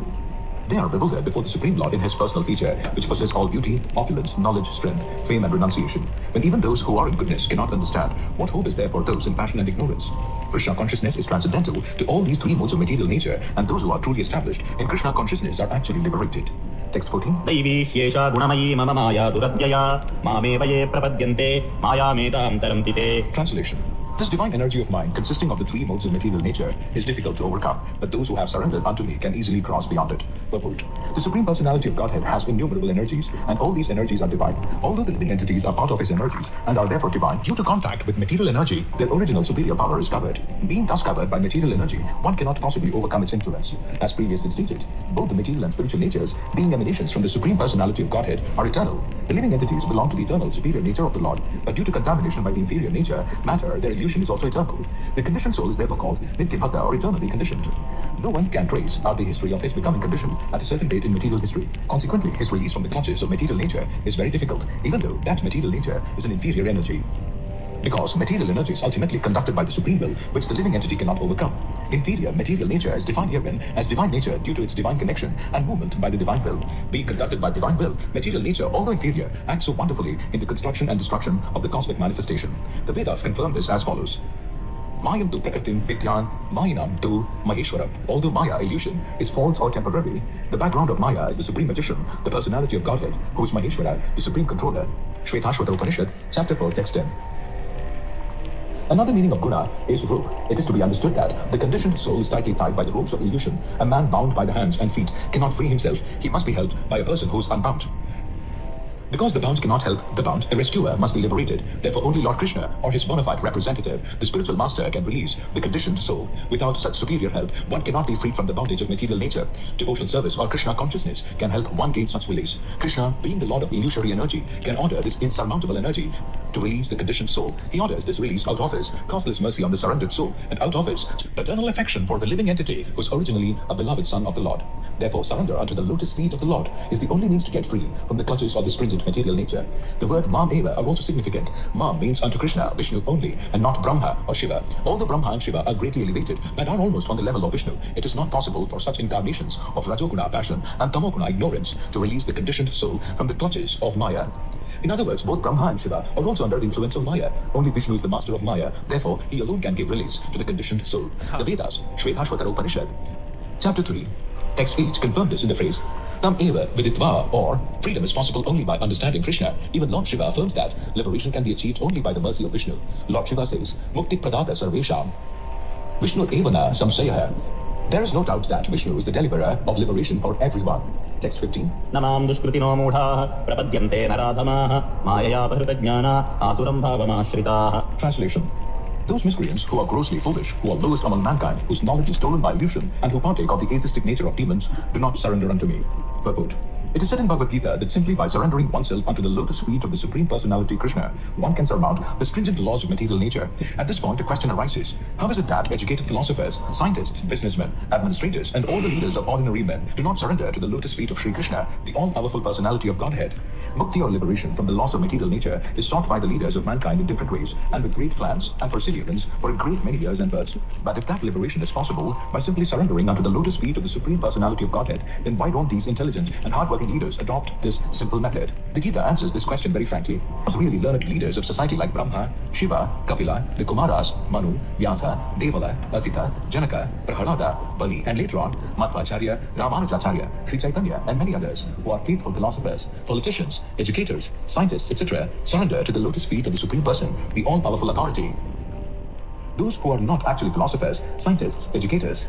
Speaker 3: They are bewildered before the Supreme Lord in his personal feature, which possess all beauty, opulence, knowledge, strength, fame, and renunciation. When even those who are in goodness cannot understand, what hope is there for those in passion and ignorance? Krishna consciousness is transcendental to all these three modes of material nature, and those who are truly established in Krishna consciousness are actually liberated. Text 14.
Speaker 4: दैवी ह्येषा गुणमयी मम माया दुरत्यया मामेव ये प्रपद्यन्ते मायामेतां तरन्ति ते.
Speaker 3: Translation. This divine energy of mine, consisting of the three modes of material nature, is difficult to overcome, but those who have surrendered unto me can easily cross beyond it. Purport. The Supreme Personality of Godhead has innumerable energies, and all these energies are divine. Although the living entities are part of his energies, and are therefore divine, due to contact with material energy, their original superior power is covered. Being thus covered by material energy, one cannot possibly overcome its influence. As previously stated, both the material and spiritual natures, being emanations from the Supreme Personality of Godhead, are eternal. The living entities belong to the eternal superior nature of the Lord, but due to contamination by the inferior nature, matter, their illusion is also eternal. The conditioned soul is therefore called Nitya Bhakta, or eternally conditioned. No one can trace out the history of his becoming conditioned at a certain date in material history. Consequently, his release from the clutches of material nature is very difficult, even though that material nature is an inferior energy. Because material energy is ultimately conducted by the Supreme Will, which the living entity cannot overcome. Inferior material nature is defined herein as divine nature due to its divine connection and movement by the divine will. Being conducted by divine will, material nature, although inferior, acts so wonderfully in the construction and destruction of the cosmic manifestation. The Vedas confirm this as follows. Mayam tu prakritim vidyan, Mayinam tu Maheshwaram. Although Maya, illusion, is false or temporary, the background of Maya is the Supreme Magician, the personality of Godhead, who is Maheshwara, the Supreme Controller. Shvetashvata Upanishad, Chapter 4, Text 10. Another meaning of guna is rope. It is to be understood that the conditioned soul is tightly tied by the ropes of illusion. A man bound by the hands and feet cannot free himself. He must be helped by a person who is unbound. Because the bound cannot help the bound, the rescuer must be liberated. Therefore, only Lord Krishna, or his bona fide representative, the spiritual master, can release the conditioned soul. Without such superior help, one cannot be freed from the bondage of material nature. Devotional service or Krishna consciousness can help one gain such release. Krishna, being the Lord of illusory energy, can order this insurmountable energy to release the conditioned soul. He orders this release out of his costless mercy on the surrendered soul, and out of his paternal affection for the living entity, who is originally a beloved son of the Lord. Therefore, surrender unto the lotus feet of the Lord is the only means to get free from the clutches of the stringent material nature. The word Mam Eva are also significant. Mam means unto Krishna, Vishnu only, and not Brahma or Shiva. Although Brahma and Shiva are greatly elevated and are almost on the level of Vishnu, it is not possible for such incarnations of Rajoguna passion and Tamoguna ignorance to release the conditioned soul from the clutches of Maya. In other words, both Brahma and Shiva are also under the influence of Maya. Only Vishnu is the master of Maya. Therefore, he alone can give release to the conditioned soul. The Vedas, Shvetashvatara Upanishad, Chapter 3, Text 8 confirmed this in the phrase, Tam eva viditva, or freedom is possible only by understanding Krishna. Even Lord Shiva affirms that liberation can be achieved only by the mercy of Vishnu. Lord Shiva says, Mukti pradata sarvesham, Vishnu evana samsayah. There is no doubt that Vishnu is the deliverer of liberation for everyone. Text 15.
Speaker 4: Namam dushkritino mudha prapadyante naradhamaha mayaya pahrutajnana asuram bhavamashritah.
Speaker 3: Translation. Those miscreants who are grossly foolish, who are lowest among mankind, whose knowledge is stolen by illusion, and who partake of the atheistic nature of demons, do not surrender unto me. Purport. It is said in Bhagavad Gita that simply by surrendering oneself unto the lotus feet of the Supreme Personality Krishna, one can surmount the stringent laws of material nature. At this point, a question arises. How is it that educated philosophers, scientists, businessmen, administrators, and all the leaders of ordinary men do not surrender to the lotus feet of Sri Krishna, the all-powerful personality of Godhead? Mukti, or liberation from the loss of material nature, is sought by the leaders of mankind in different ways and with great plans and perseverance for a great many years and births. But if that liberation is possible by simply surrendering unto the lotus feet of the Supreme Personality of Godhead, then why don't these intelligent and hardworking leaders adopt this simple method? The Gita answers this question very frankly. Those really learned leaders of society like Brahma, Shiva, Kapila, the Kumaras, Manu, Vyasa, Devala, Asita, Janaka, Prahalada, Bali, and later on, Madhvacharya, Ramanujacharya, Sri Chaitanya, and many others who are faithful philosophers, politicians, educators, scientists, etc., surrender to the lotus feet of the Supreme Person, the all-powerful authority. Those who are not actually philosophers, scientists, educators,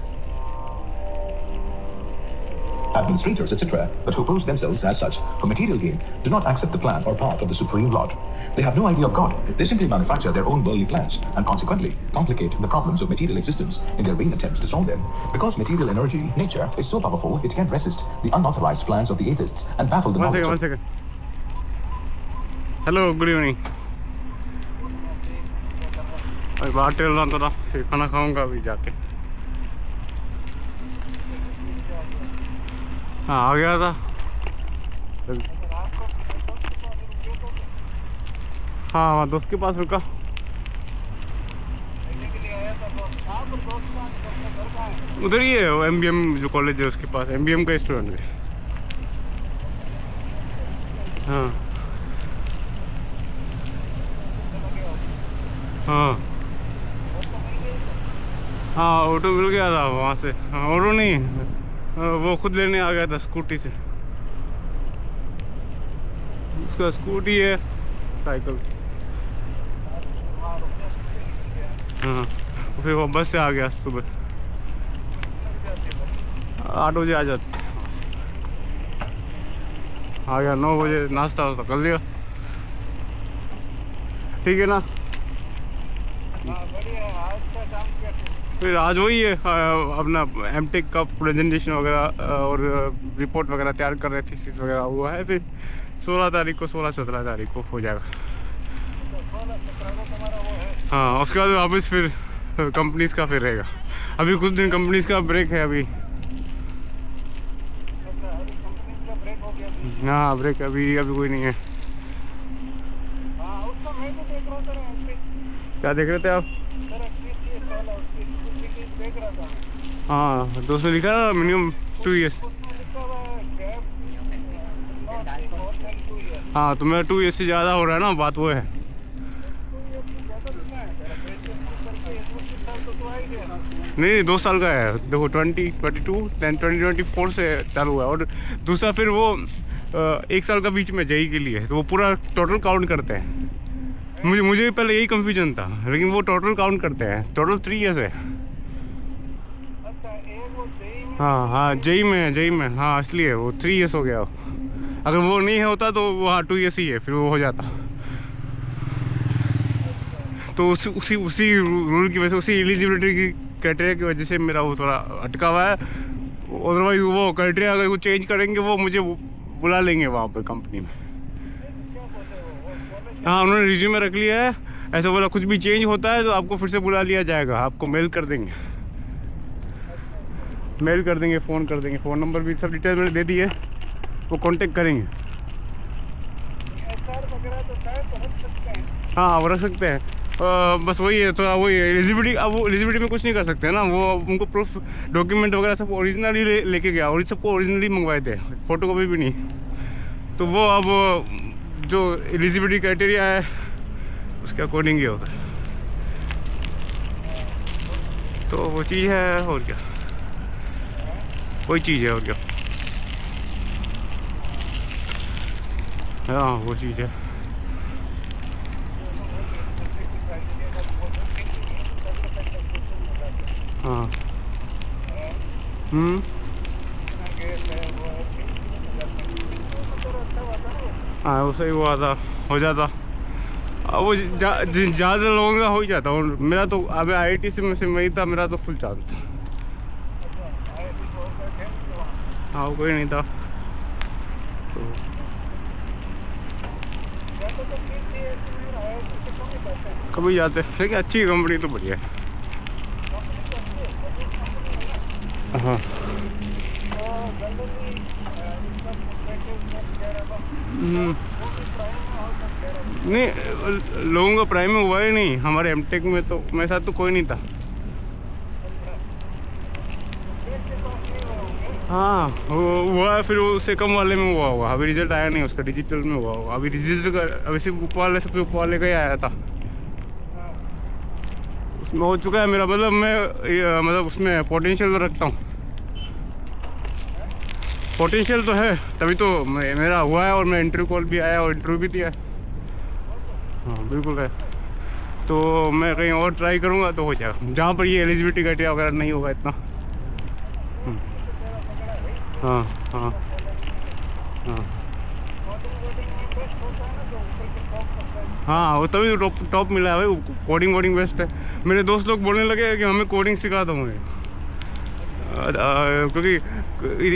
Speaker 3: administrators, etc., but who pose themselves as such for material gain, do not accept the plan or path of the Supreme Lord. They have no idea of God. They simply manufacture their own worldly plans and consequently complicate the problems of material existence in their vain attempts to solve them. Because material energy, nature, is so powerful, it can resist the unauthorized plans of the atheists and baffle the knowledge.
Speaker 1: One second. Hello, good evening. मैं बाहर टहल रहा था, फिर खाना खाऊंगा अभी जाके. हाँ, आ गया था. हाँ, वहाँ दोस्त के पास रुका. उधर ही है वो MBM जो कॉलेज है उसके पास, MBM का स्टूडेंट है। हाँ हाँ हाँ, ऑटो मिल गया था वहाँ से। हाँ, ऑटो नहीं, वो खुद लेने आ गया था स्कूटी से। उसका स्कूटी है, साइकिल। हाँ, फिर वो बस से आ गया सुबह 8 बजे आ जाती। आ गया 9 बजे, नाश्ता वास्ता कर लिया। ठीक है ना। फिर आज वही है अपना M.Tech का प्रेजेंटेशन वगैरह और रिपोर्ट वगैरह तैयार कर रहे, थीसिस वगैरह हुआ है। फिर 16 तारीख को 16-17 तारीख को हो जाएगा। हाँ, उसके बाद वापस फिर कंपनीज का फिर रहेगा। अभी कुछ दिन कंपनीज का ब्रेक है अभी। हाँ, ब्रेक अभी कोई नहीं है। क्या देख रहे थे आप? हाँ, तो उसमें लिखा ना मिनिमम 2 ईयर्स। हाँ, तो मेरा 2 ईयर्स से ज़्यादा हो रहा है ना, बात वो है। नहीं, 2 साल का है। देखो 2022 then 2024 से चालू हुआ है। और दूसरा फिर वो 1 साल का बीच में JEE के लिए, तो वो पूरा टोटल काउंट करते हैं। मुझे पहले यही कंफ्यूजन था, लेकिन वो टोटल काउंट करते हैं। टोटल 3 ईयर्स है। हाँ, JEE में हाँ, इसलिए वो 3 ईयर्स हो गया। अगर वो नहीं होता तो वो 2 ईयर्स ही है, फिर वो हो जाता। तो उसी रूल की वजह से, उसी एलिजिबिलिटी की क्राइटेरिया की वजह से मेरा वो थोड़ा अटका हुआ है। अदरवाइज वो क्राइटेरिया अगर वो चेंज करेंगे, वो मुझे बुला लेंगे वहाँ पर कंपनी में। हाँ, उन्होंने रिज्यूमे रख लिया है। ऐसा बोला कुछ भी चेंज होता है तो आपको फिर से बुला लिया जाएगा, आपको मेल कर देंगे, फ़ोन कर देंगे। फ़ोन नंबर भी सब डिटेल मैंने दे दी है, वो कांटेक्ट करेंगे। हाँ, वो रख सकते हैं। बस वही है, थोड़ा वही एलिजिबिलिटी। अब वो एलिजिबिलिटी में कुछ नहीं कर सकते ना, वो उनको प्रूफ डॉक्यूमेंट वगैरह सब ओरिजिनली लेके गया, और सबको ओरिजिनली मंगवाए थे, फ़ोटो कॉपी भी नहीं। तो वो अब जो एलिजिबिलिटी क्राइटेरिया है उसके अकॉर्डिंग ही होता है। तो वो चीज़ है, और क्या, वही चीज़ है, और क्या। हाँ, वो चीज़ है। हाँ। हाँ, वो सही हुआ था, हो जाता। वो ज़्यादा लोगों का हो ही जाता। और मेरा तो अभी IIT से वही था, मेरा तो फुल चांस था। हाँ, कोई नहीं था तो। कभी जाते, लेकिन अच्छी कंपनी तो बढ़िया है। हाँ, नहीं, लोगों का प्राइम में हुआ ही नहीं। हमारे M.Tech में तो मेरे साथ तो कोई नहीं था। हाँ, वो हुआ है, फिर उससे कम वाले में हुआ होगा। अभी रिजल्ट आया नहीं उसका, डिजिटल में हुआ होगा। अभी रिजल्ट का अभी सिर्फ सबसे ऊपर वाले का ही आया था। उसमें हो चुका है मेरा, मतलब मैं उसमें पोटेंशियल तो रखता हूँ। पोटेंशियल तो है, तभी तो मेरा हुआ है। और मैं इंटरव्यू कॉल भी आया और इंटरव्यू भी दिया। हाँ, बिल्कुल है। तो मैं कहीं और ट्राई करूँगा तो हो जाएगा, जहाँ पर ये एलिजिबिलिटी क्राइटेरिया वगैरह नहीं होगा इतना। हाँ हाँ हाँ हाँ, वो तभी टॉप मिला है भाई। कोडिंग बेस्ट है। मेरे दोस्त लोग बोलने लगे कि हमें कोडिंग सिखा दो मुझे, क्योंकि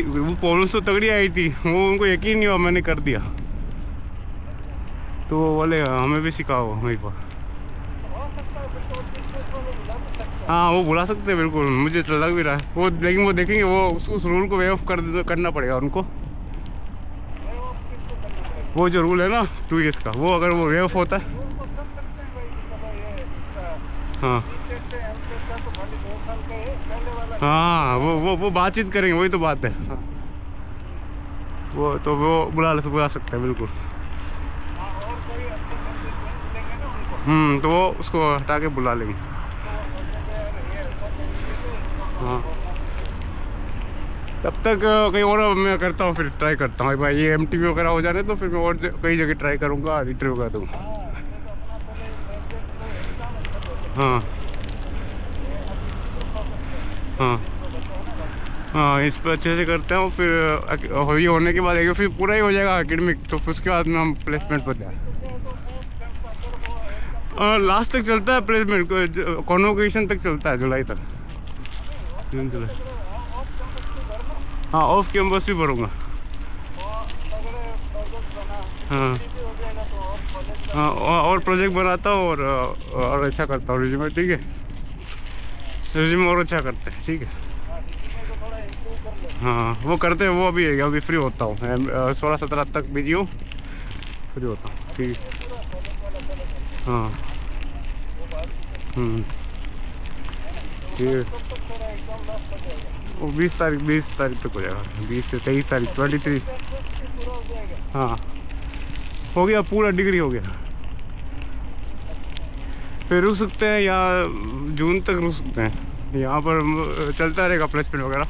Speaker 1: वो प्रॉब्लम्स तो तगड़ी आई थी, वो उनको यकीन नहीं हुआ, मैंने कर दिया। तो वो बोले हमें भी सिखाओ एक बार। हाँ, वो बुला सकते हैं बिल्कुल, मुझे तो लग भी रहा है वो। लेकिन वो देखेंगे, वो उस रूल को वे ऑफ करना पड़ेगा उनको। वो जो रूल है ना 2 ईयर्स का, वो अगर वो वे ऑफ होता है। हाँ हाँ हाँ वो बातचीत करेंगे, वही तो बात है। हाँ। वो बुला सकते हैं बिल्कुल। तो वो उसको हटा के बुला लेंगे। हाँ तब तक कहीं और मैं करता हूँ, फिर ट्राई करता हूँ। भाई ये MTV वगैरह हो जाने तो फिर मैं और कई जगह ट्राई करूँगा, इंटरव्यू कर दूँगा। हाँ हाँ हाँ, इस पर अच्छे से करते हैं। फिर ये होने के बाद फिर पूरा ही हो जाएगा एकेडमिक, तो फिर उसके बाद में हम प्लेसमेंट पर जाए। लास्ट तक चलता है प्लेसमेंट, कॉन्वोकेशन तक चलता है, जुलाई तक, जून जुलाई। हाँ ऑफ कैंपस भी भरूँगा। हाँ हाँ, और प्रोजेक्ट बनाता हूँ और अच्छा करता हूँ रिज्यूमे। ठीक है, रिज्यूमे और अच्छा करते हैं। ठीक है, हाँ वो करते हैं। वो अभी फ्री होता हूँ, 16-17 तक बिजी हूँ, फ्री होता हूँ। ठीक है, हाँ ठीक है। वो 20 तारीख तक हो जाएगा, 20 से 23 तारीख, 23। हाँ हो गया, पूरा डिग्री हो गया। फिर रुक सकते हैं या जून तक रुक सकते हैं, यहाँ पर चलता रहेगा प्लेसमेंट वगैरह।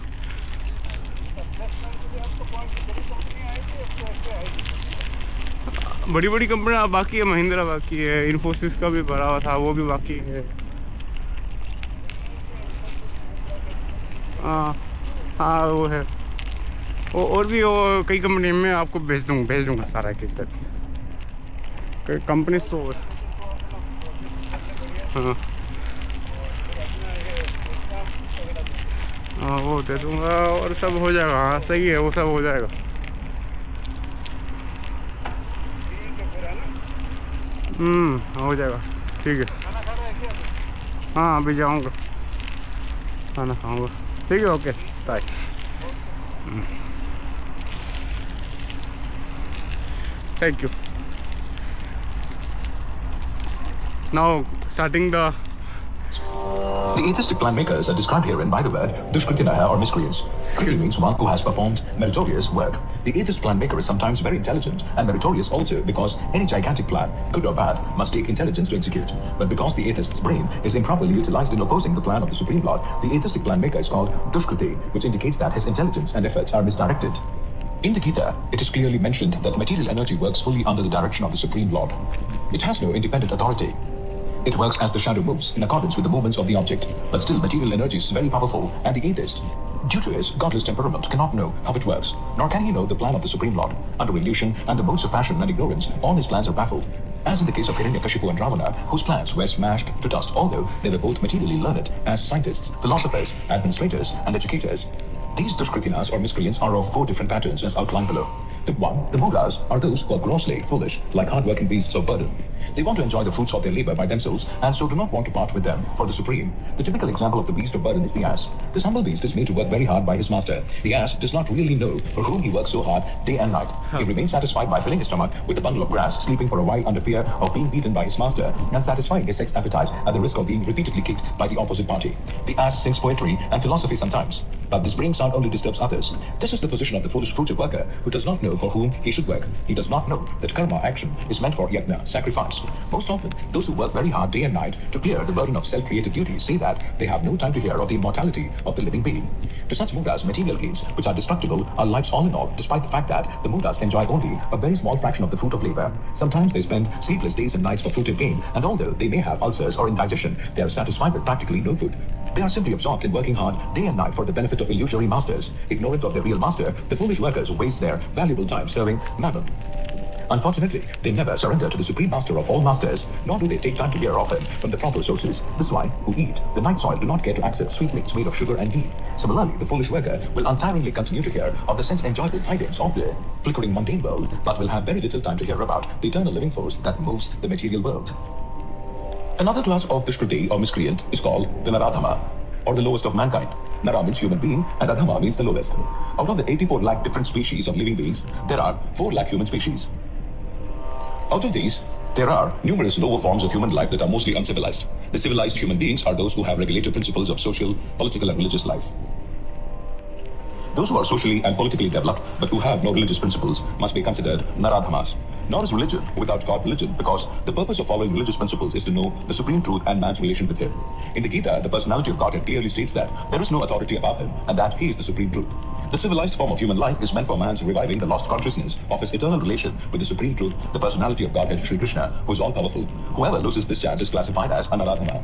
Speaker 1: बड़ी कंपनियाँ बाकी है, महिंद्रा बाकी है, इन्फोसिस का भी भरा हुआ था, वो भी बाकी है। हाँ वो है, वो और भी वो कई कंपनी में आपको भेज दूँगा सारा एक तक। कई कंपनीज तो हाँ हाँ वो दे दूँगा और सब हो जाएगा। हाँ सही है, वो सब हो जाएगा। हो जाएगा। ठीक है, हाँ अभी जाऊँगा, खाना खाऊँगा। ठीक है, okay bye. Thank you. Now starting the...
Speaker 3: The atheistic plan makers are described herein by the word dushkritinaya or miscreants. Kriti means one who has performed meritorious work. The atheist plan maker is sometimes very intelligent and meritorious also, because any gigantic plan, good or bad, must take intelligence to execute. But because the atheist's brain is improperly utilized in opposing the plan of the Supreme Lord, the atheistic plan maker is called dushkriti, which indicates that his intelligence and efforts are misdirected. In the Gita, it is clearly mentioned that material energy works fully under the direction of the Supreme Lord. It has no independent authority. It works as the shadow moves, in accordance with the movements of the object. But still, material energy is very powerful, and the atheist, due to his godless temperament, cannot know how it works, nor can he know the plan of the Supreme Lord. Under illusion and the modes of passion and ignorance, all his plans are baffled. As in the case of Hiranyakashipu and Ravana, whose plans were smashed to dust, although they were both materially learned as scientists, philosophers, administrators, and educators. These dushkritinas or miscreants are of 4 different patterns as outlined below. The Mudas are those who are grossly foolish, like hard-working beasts of burden. They want to enjoy the fruits of their labor by themselves, and so do not want to part with them for the Supreme. The typical example of the beast of burden is the ass. This humble beast is made to work very hard by his master. The ass does not really know for whom he works so hard day and night. He remains satisfied by filling his stomach with a bundle of grass, sleeping for a while under fear of being beaten by his master, and satisfying his sex appetite at the risk of being repeatedly kicked by the opposite party. The ass sings poetry and philosophy sometimes, but this brain sound only disturbs others. This is the position of the foolish fruited worker who does not know for whom he should work. He does not know that karma, action, is meant for yajna, sacrifice. Most often, those who work very hard day and night to clear the burden of self-created duties say that they have no time to hear of the immortality of the living being. To such mudas, material gains, which are destructible, are life's all in all, despite the fact that the mudas enjoy only a very small fraction of the fruit of labor. Sometimes they spend sleepless days and nights for fruited gain, and although they may have ulcers or indigestion, they are satisfied with practically no food. They are simply absorbed in working hard day and night for the benefit of illusory masters. Ignorant of their real master, the foolish workers waste their valuable time serving mammon. Unfortunately, they never surrender to the supreme master of all masters, nor do they take time to hear of him from the proper sources. The swine who eat the night soil do not care to accept sweetmeats made of sugar and ghee. Similarly, the foolish worker will untiringly continue to hear of the sense-enjoyable tidings of the flickering mundane world, but will have very little time to hear about the eternal living force that moves the material world. Another class of dushkriti or miscreant is called the Naradhama, or the lowest of mankind. Nara means human being, and Adhama means the lowest. Out of the 84 lakh different species of living beings, there are 4 lakh human species. Out of these, there are numerous lower forms of human life that are mostly uncivilized. The civilized human beings are those who have regulated principles of social, political, and religious life. Those who are socially and politically developed but who have no religious principles must be considered Naradhamas. Nor is religion without God religion, because the purpose of following religious principles is to know the supreme truth and man's relation with him. In the Gita, the personality of Godhead clearly states that there is no authority above him and that he is the supreme truth. The civilized form of human life is meant for man's reviving the lost consciousness of his eternal relation with the supreme truth, the personality of Godhead, Sri Krishna, who is all-powerful. Whoever loses this chance is classified as Anaradhama.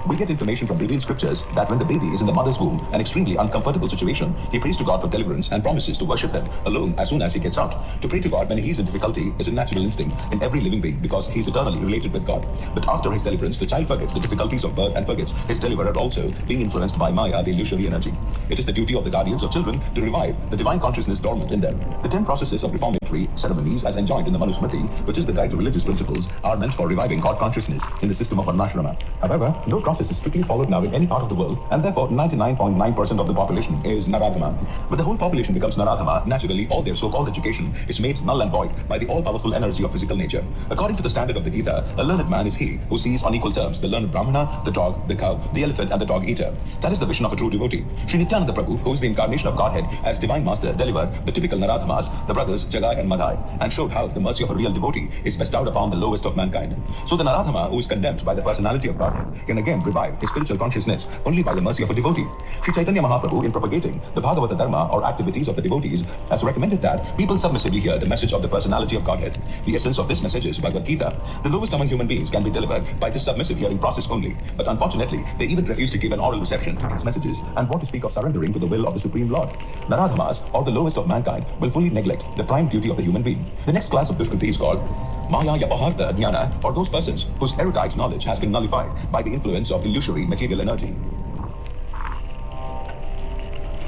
Speaker 3: We get information from revealed scriptures that when the baby is in the mother's womb, an extremely uncomfortable situation, he prays to God for deliverance and promises to worship him alone as soon as he gets out. To pray to God when he is in difficulty is a natural instinct in every living being because he is eternally related with God. But after his deliverance, the child forgets the difficulties of birth and forgets his deliverer also, being influenced by Maya, the illusory energy. It is the duty of the guardians of children to revive the divine consciousness dormant in them. The 10 processes of reformatory ceremonies as enjoined in the Manusmriti, which is the guide to religious principles, are meant for reviving God consciousness in the system of Varnashrama. However, no process is strictly followed now in any part of the world, and therefore 99.9% of the population is Naradhama. When the whole population becomes Naradhama, naturally all their so-called education is made null and void by the all-powerful energy of physical nature. According to the standard of the Gita, a learned man is he who sees on equal terms the learned Brahmana, the dog, the cow, the elephant, and the dog-eater. That is the vision of a true devotee. Sri Nityananda Prabhu, who is the incarnation of Godhead as Divine Master, delivered the typical Naradhamas, the brothers Jagai and Madhai, and showed how the mercy of a real devotee is bestowed upon the lowest of mankind. So the Naradhama, who is condemned by the personality of Godhead, can again revive his spiritual consciousness only by the mercy of a devotee. Sri Chaitanya Mahaprabhu, in propagating the Bhagavata Dharma or activities of the devotees, has recommended that people submissively hear the message of the personality of Godhead. The essence of this message is Bhagavad Gita. The lowest among human beings can be delivered by this submissive hearing process only. But unfortunately, they even refuse to give an oral reception to these messages, and what to speak of surrendering to the will of the Supreme Lord. Naradhamas, or the lowest of mankind, will fully neglect the prime duty of the human being. The next class of Dushkriti is called Maya Yapahartha Jnana, or those persons whose erudite knowledge has been nullified by the influence of illusory material energy.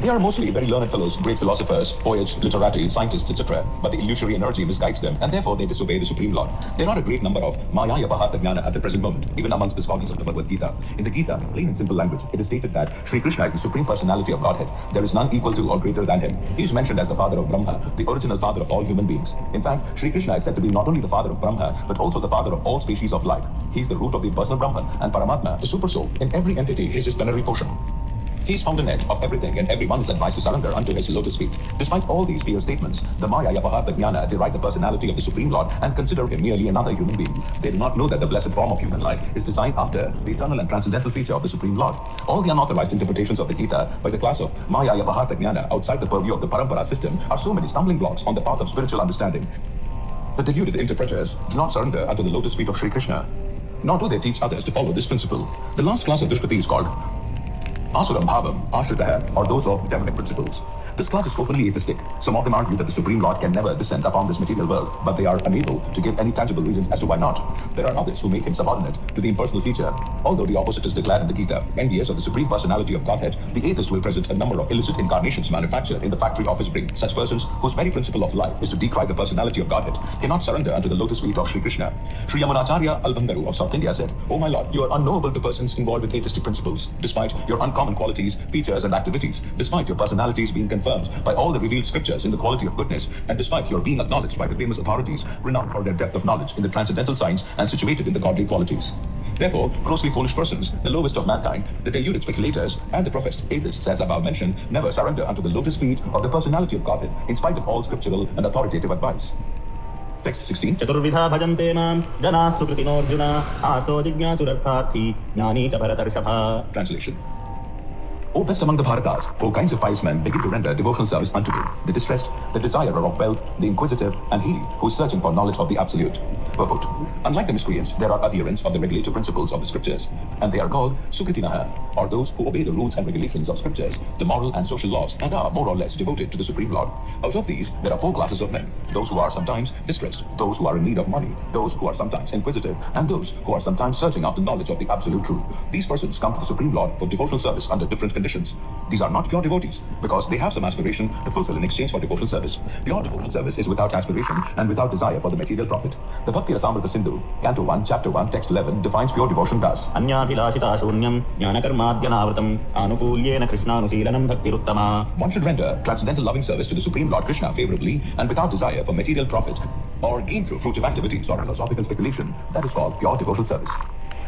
Speaker 3: They are mostly very learned fellows, great philosophers, poets, literati, scientists, etc. But the illusory energy misguides them, and therefore they disobey the Supreme Lord. There are a great number of Maya Yapahartha Jnana at the present moment, even amongst the scholars of the Bhagavad Gita. In the Gita, plain and simple language, it is stated that Sri Krishna is the Supreme Personality of Godhead. There is none equal to or greater than him. He is mentioned as the father of Brahma, the original father of all human beings. In fact, Sri Krishna is said to be not only the father of Brahma, but also the father of all species of life. He is the root of the impersonal Brahman, and Paramatma, the Supersoul. In every entity is his plenary portion. He is fountainhead of everything, and everyone is advised to surrender unto his lotus feet. Despite all these clear statements, the Maya Yapahartha Jnana deride the personality of the Supreme Lord and consider him merely another human being. They do not know that the blessed form of human life is designed after the eternal and transcendental feature of the Supreme Lord. All the unauthorized interpretations of the Gita by the class of Maya Yapahartha Jnana outside the purview of the Parampara system are so many stumbling blocks on the path of spiritual understanding. The deluded interpreters do not surrender unto the lotus feet of Sri Krishna, nor do they teach others to follow this principle. The last class of Dushkriti is called Asuram Bhavam, Ashritaha, or those of demonic principles. This class is openly atheistic. Some of them argue that the Supreme Lord can never descend upon this material world, but they are unable to give any tangible reasons as to why not. There are others who make him subordinate to the impersonal feature. Although the opposite is declared in the Gita, envious of the Supreme Personality of Godhead, the atheist will present a number of illicit incarnations manufactured in the factory of his brain. Such persons, whose very principle of life is to decry the personality of Godhead, cannot surrender unto the lotus feet of Sri Krishna. Sri Yamunacharya Albangaru of South India said, "O my Lord, you are unknowable to persons involved with atheistic principles, despite your uncommon qualities, features, and activities, despite your personalities being confirmed by all the revealed scriptures in the quality of goodness, and despite your being acknowledged by the famous authorities, renowned for their depth of knowledge in the transcendental science and situated in the godly qualities. Therefore, grossly foolish persons, the lowest of mankind, the deluded speculators, and the professed atheists, as above mentioned, never surrender unto the lotus feet of the personality of Godhead, in spite of all scriptural and authoritative advice." Text 16.
Speaker 4: चतुर्विधा भजन्ते मां जनाः सुकृतिनोऽर्जुन आर्तो जिज्ञासुरर्थार्थी ज्ञानी च भरतर्षभा.
Speaker 3: Translation. O best among the Bharatas, O kinds of pious men, begin to render devotional service unto me, the distressed, the desirer of wealth, the inquisitive, and he who is searching for knowledge of the Absolute. Purport. Unlike the miscreants, there are adherents of the regulative principles of the scriptures, and they are called Sukritinaha, or those who obey the rules and regulations of scriptures, the moral and social laws, and are more or less devoted to the Supreme Lord. Out of these, there are 4 classes of men: those who are sometimes distressed, those who are in need of money, those who are sometimes inquisitive, and those who are sometimes searching after knowledge of the absolute truth. These persons come to the Supreme Lord for devotional service under different conditions. These are not pure devotees, because they have some aspiration to fulfill in exchange for devotional service. Pure devotional service is without aspiration and without desire for the material profit. The Bhakti Rasamrita Sindhu, Canto 1, Chapter 1, Text 11, defines pure devotion thus:
Speaker 4: अन्याभिलाषिता शून्यं ज्ञानकर्माद्यनावृतम् आनुकूल्येन कृष्णानुशीलनं भक्तिरुत्तमा.
Speaker 3: One should render transcendental loving service to the Supreme Lord Krishna favorably and without desire for material profit or gain through fruitive activities or philosophical speculation. That is called pure devotional service.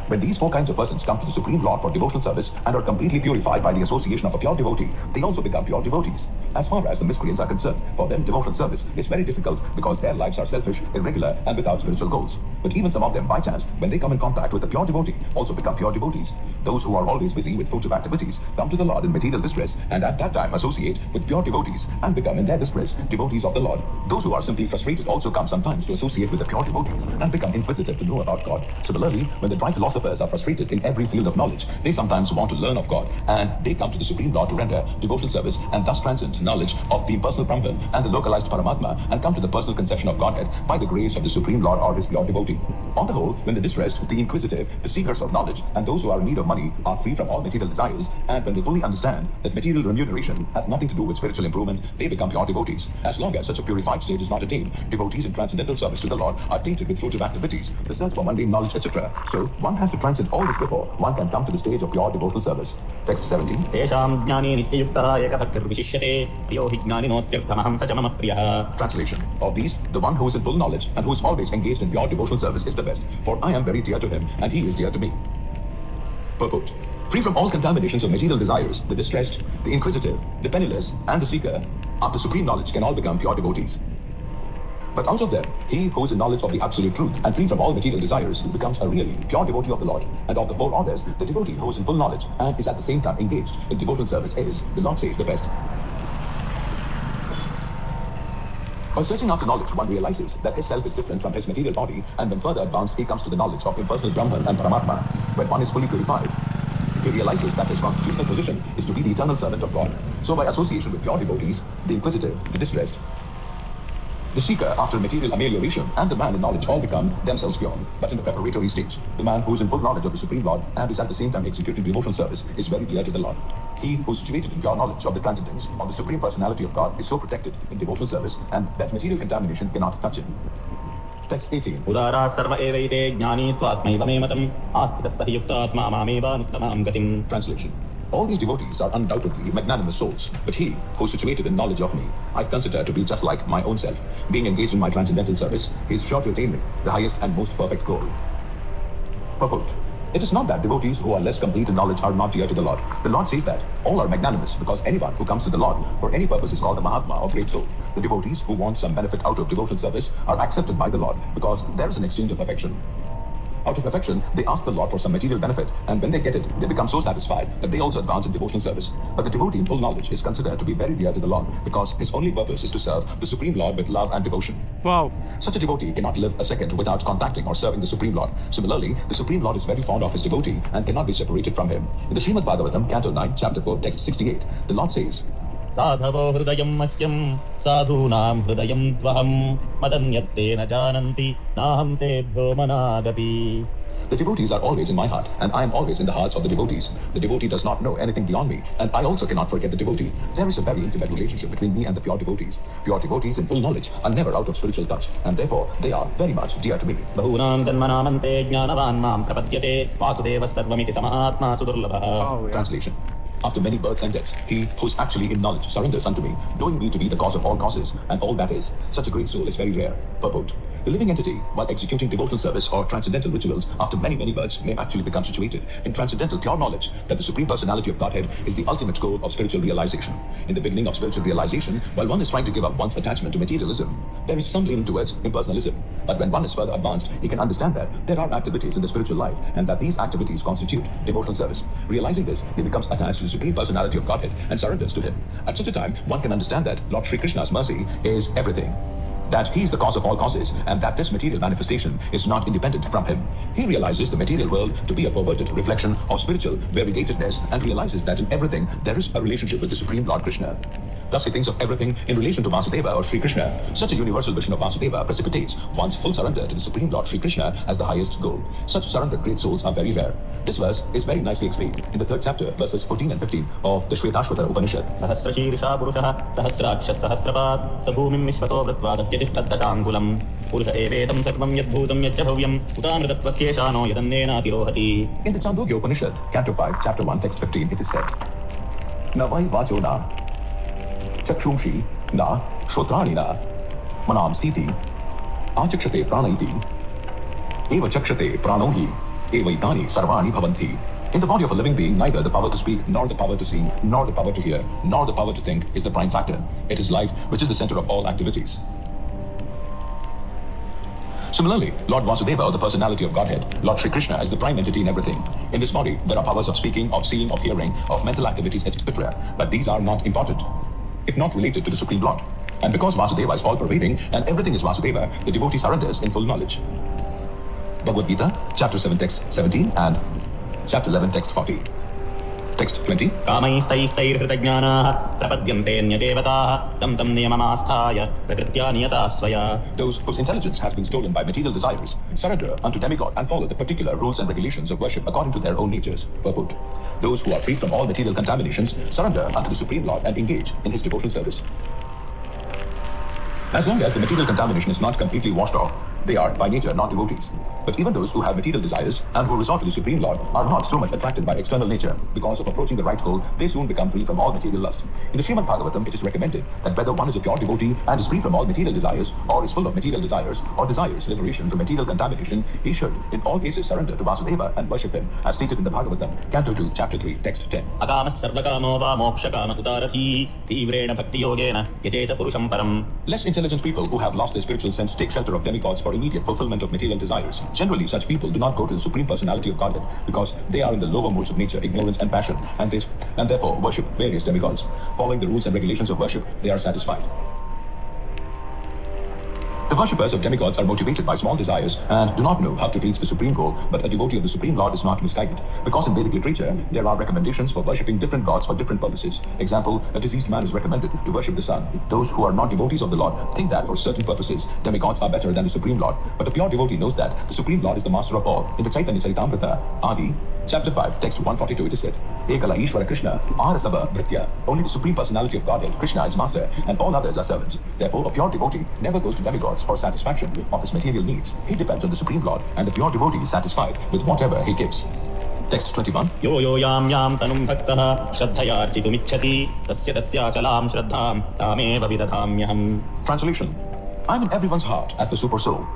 Speaker 3: When these 4 kinds of persons come to the Supreme Lord for devotional service and are completely purified by the association of a pure devotee, they also become pure devotees. As far as the miscreants are concerned, for them devotional service is very difficult because their lives are selfish, irregular, and without spiritual goals. But even some of them, by chance, when they come in contact with a pure devotee, also become pure devotees. Those who are always busy with fruitive activities come to the Lord in material distress, and at that time associate with pure devotees and become in their distress devotees of the Lord. Those who are simply frustrated also come sometimes to associate with the pure devotees and become inquisitive to know about God. Similarly, when the dry philosophers are frustrated in every field of knowledge, they sometimes want to learn of God, and they come to the Supreme Lord to render devotional service and thus transcend knowledge of the impersonal Brahman and the localized Paramatma and come to the personal conception of Godhead by the grace of the Supreme Lord or his pure devotee. On the whole, when the distressed, the inquisitive, the seekers of knowledge, and those who are in need of money are free from all material desires, and when they fully understand that material remuneration has nothing to do with spiritual improvement, they become pure devotees. As long as such a purified state is not attained, devotees in transcendental service to the Lord are tainted with fruitive activities, the search for mundane knowledge, etc. So, one has to transcend all this before one can come to the stage of pure devotional service. Text 17.
Speaker 4: तेषां ज्ञाने नित्ययुक्तः एकभक्तिर्विशिष्यते प्रियो हि ज्ञानिनोत्यर्थमहं स च मम प्रियः.
Speaker 3: Translation. Of these, the one who is in full knowledge and who is always engaged in pure devotional service is the best, for I am very dear to him and he is dear to me. Purport. Free from all contaminations of material desires, the distressed, the inquisitive, the penniless, and the seeker, after supreme knowledge can all become pure devotees. But out of them, he who is in knowledge of the absolute truth and free from all material desires becomes a really pure devotee of the Lord. And of the four orders, the devotee who is in full knowledge and is at the same time engaged in devotional service is, the Lord says, the best. By searching after knowledge, one realizes that his self is different from his material body, and when further advanced, he comes to the knowledge of impersonal Brahman and Paramatma. When one is fully purified, he realizes that his constitutional position is to be the eternal servant of God. So by association with pure devotees, the inquisitive, the distressed, the seeker after material amelioration, and the man in knowledge all become themselves pure. But in the preparatory stage, the man who is in full knowledge of the Supreme Lord and is at the same time executing devotional service is very dear to the Lord. He who is situated in pure knowledge of the transcendence of the Supreme Personality of God is so protected in devotional service, and that material contamination cannot touch him. Text 18.
Speaker 4: उदारा सर्व एवैते ज्ञानी त्वात्मैव मे मतम् आस्थितः स हि युक्तात्मा मामेवानुत्तमां गतिम्.
Speaker 3: Translation. All these devotees are undoubtedly magnanimous souls, but he who is situated in knowledge of me, I consider to be just like my own self. Being engaged in my transcendental service, he is sure to attain me, the highest and most perfect goal. Purport. It is not that devotees who are less complete in knowledge are not dear to the Lord. The Lord says that all are magnanimous because anyone who comes to the Lord for any purpose is called a Mahatma or great soul. The devotees who want some benefit out of devotional service are accepted by the Lord because there is an exchange of affection. Out of affection, they ask the Lord for some material benefit, and when they get it, they become so satisfied that they also advance in devotional service. But the devotee in full knowledge is considered to be very dear to the Lord because his only purpose is to serve the Supreme Lord with love and devotion.
Speaker 1: Wow.
Speaker 3: Such a devotee cannot live a second without contacting or serving the Supreme Lord. Similarly, the Supreme Lord is very fond of his devotee and cannot be separated from him. In the Srimad Bhagavatam, Canto 9, Chapter 4, Text 68, the Lord says,
Speaker 4: साधवो हृदयं मह्यं साधूनां हृदयं त्वहं मदन्यत्ते न जानन्ति नाहं तेभ्यो मनागपि.
Speaker 3: The devotees are always in my heart, and I am always in the hearts of the devotees. The devotee does not know anything beyond me, and I also cannot forget the devotee. There is a very intimate relationship between me and the pure devotees. Pure devotees in full knowledge are never out of spiritual touch, and therefore they are very much dear to me.
Speaker 4: बहूनां जन्मनामन्ते ज्ञानवान् मां प्रपद्यते वासुदेवः सर्वमिति समात्मा सुदुर्लभः.
Speaker 1: Oh, yeah.
Speaker 3: Translation. After many births and deaths, he who is actually in knowledge surrenders unto me, knowing me to be the cause of all causes, and all that is. Such a great soul is very rare. Purport. The living entity, while executing devotional service or transcendental rituals, after many, many births, may actually become situated in transcendental pure knowledge that the Supreme Personality of Godhead is the ultimate goal of spiritual realization. In the beginning of spiritual realization, while one is trying to give up one's attachment to materialism, there is some leaning towards impersonalism. But when one is further advanced, he can understand that there are activities in the spiritual life and that these activities constitute devotional service. Realizing this, he becomes attached to the Supreme Personality of Godhead and surrenders to him. At such a time, one can understand that Lord Sri Krishna's mercy is everything, that he is the cause of all causes, and that this material manifestation is not independent from him. He realizes the material world to be a perverted reflection of spiritual variegatedness and realizes that in everything there is a relationship with the Supreme Lord Krishna. Thus he thinks of everything in relation to Vasudeva or Sri Krishna. Such a universal vision of Vasudeva precipitates one's full surrender to the Supreme Lord Sri Krishna as the highest goal. Such surrendered great souls are very rare. This verse is very nicely explained in the 3rd chapter, verses 14 and 15 of the Shvetashvatara Upanishad.
Speaker 4: सहस्रशीर्षा पुरुषः सहस्राक्षः सहस्रपात् स भूमिं विश्वतो वृत्वा दद्यतिष्ठदशाङ्गुलम् पुरुष एवेदं सर्वं यद्भूतं यच्च भव्यम् उतामृतत्वस्येषानो यदन्नेनातिरोहति. In the Chandogya Upanishad, Canto 5, Chapter 1, Text 15, it is said, Na vai vacho na, chakshumshi na, shotrani na, manam siti, achakshate pranaiti, eva chakshate pranohi, evaitani sarvani bhavanti,
Speaker 3: In the body of a living being, neither the power to speak, nor the power to see, nor the power to hear, nor the power to think is the prime factor. It is life, which is the center of all activities. Similarly, Lord Vasudeva, the personality of Godhead, Lord Sri Krishna is the prime entity in everything. In this body, there are powers of speaking, of seeing, of hearing, of mental activities, etc. But these are not important, if not related to the Supreme Lord. And because Vasudeva is all-pervading and everything is Vasudeva, the devotee surrenders in full knowledge. Bhagavad Gita, chapter 7, text 17 and chapter 11, text 40. Text 20.
Speaker 4: कामैस्तैस्तैर्हृतज्ञानाः प्रपद्यन्तेऽन्यदेवताः तं तं नियममास्थाय प्रकृत्या नियता स्वया.
Speaker 3: Those whose intelligence has been stolen by material desires surrender unto demigod and follow the particular rules and regulations of worship according to their own natures. Purport. Those who are free from all material contaminations surrender unto the Supreme Lord and engage in his devotional service. As long as the material contamination is not completely washed off, they are by nature not devotees. But even those who have material desires and who resort to the Supreme Lord are not so much attracted by external nature. Because of approaching the right goal, they soon become free from all material lust. In the Srimad Bhagavatam, it is recommended that whether one is a pure devotee and is free from all material desires, or is full of material desires, or desires liberation from material contamination, he should, in all cases, surrender to Vasudeva and worship him, as stated in the Bhagavatam, Canto 2, Chapter 3, Text 10.
Speaker 4: अकामः सर्वकामो वा मोक्षकाम उदारथी तीव्रेण भक्तियोगेन यजेत पुरुषं परम्.
Speaker 3: Less intelligent people who have lost their spiritual sense take shelter of demigods for immediate fulfillment of material desires. Generally, such people do not go to the Supreme Personality of Godhead because they are in the lower moods of nature, ignorance and passion, and therefore worship various demigods. Following the rules and regulations of worship, they are satisfied. The worshippers of demigods are motivated by small desires and do not know how to reach the supreme goal, but a devotee of the Supreme Lord is not misguided. Because in Vedic literature, there are recommendations for worshipping different gods for different purposes. Example, a deceased man is recommended to worship the sun. Those who are not devotees of the Lord think that for certain purposes, demigods are better than the Supreme Lord. But a pure devotee knows that the Supreme Lord is the master of all. In the Chaitanya Charitamrita, Adi, Chapter 5, Text 142, it is said, Ekala Ishvara Krishna, Arasava Bhritya. Only the Supreme Personality of Godhead, Krishna, is master, and all others are servants. Therefore, a pure devotee never goes to demigods for satisfaction of his material needs. He depends on the Supreme Lord, and the pure devotee is satisfied with whatever he gives. Text 21.
Speaker 4: यो यो यां यां तनुं भक्तः श्रद्धयार्चितुमिच्छति तस्य तस्याचलां श्रद्धां तामेव विदधाम्यहम्.
Speaker 3: Translation. I'm in everyone's heart as the super soul.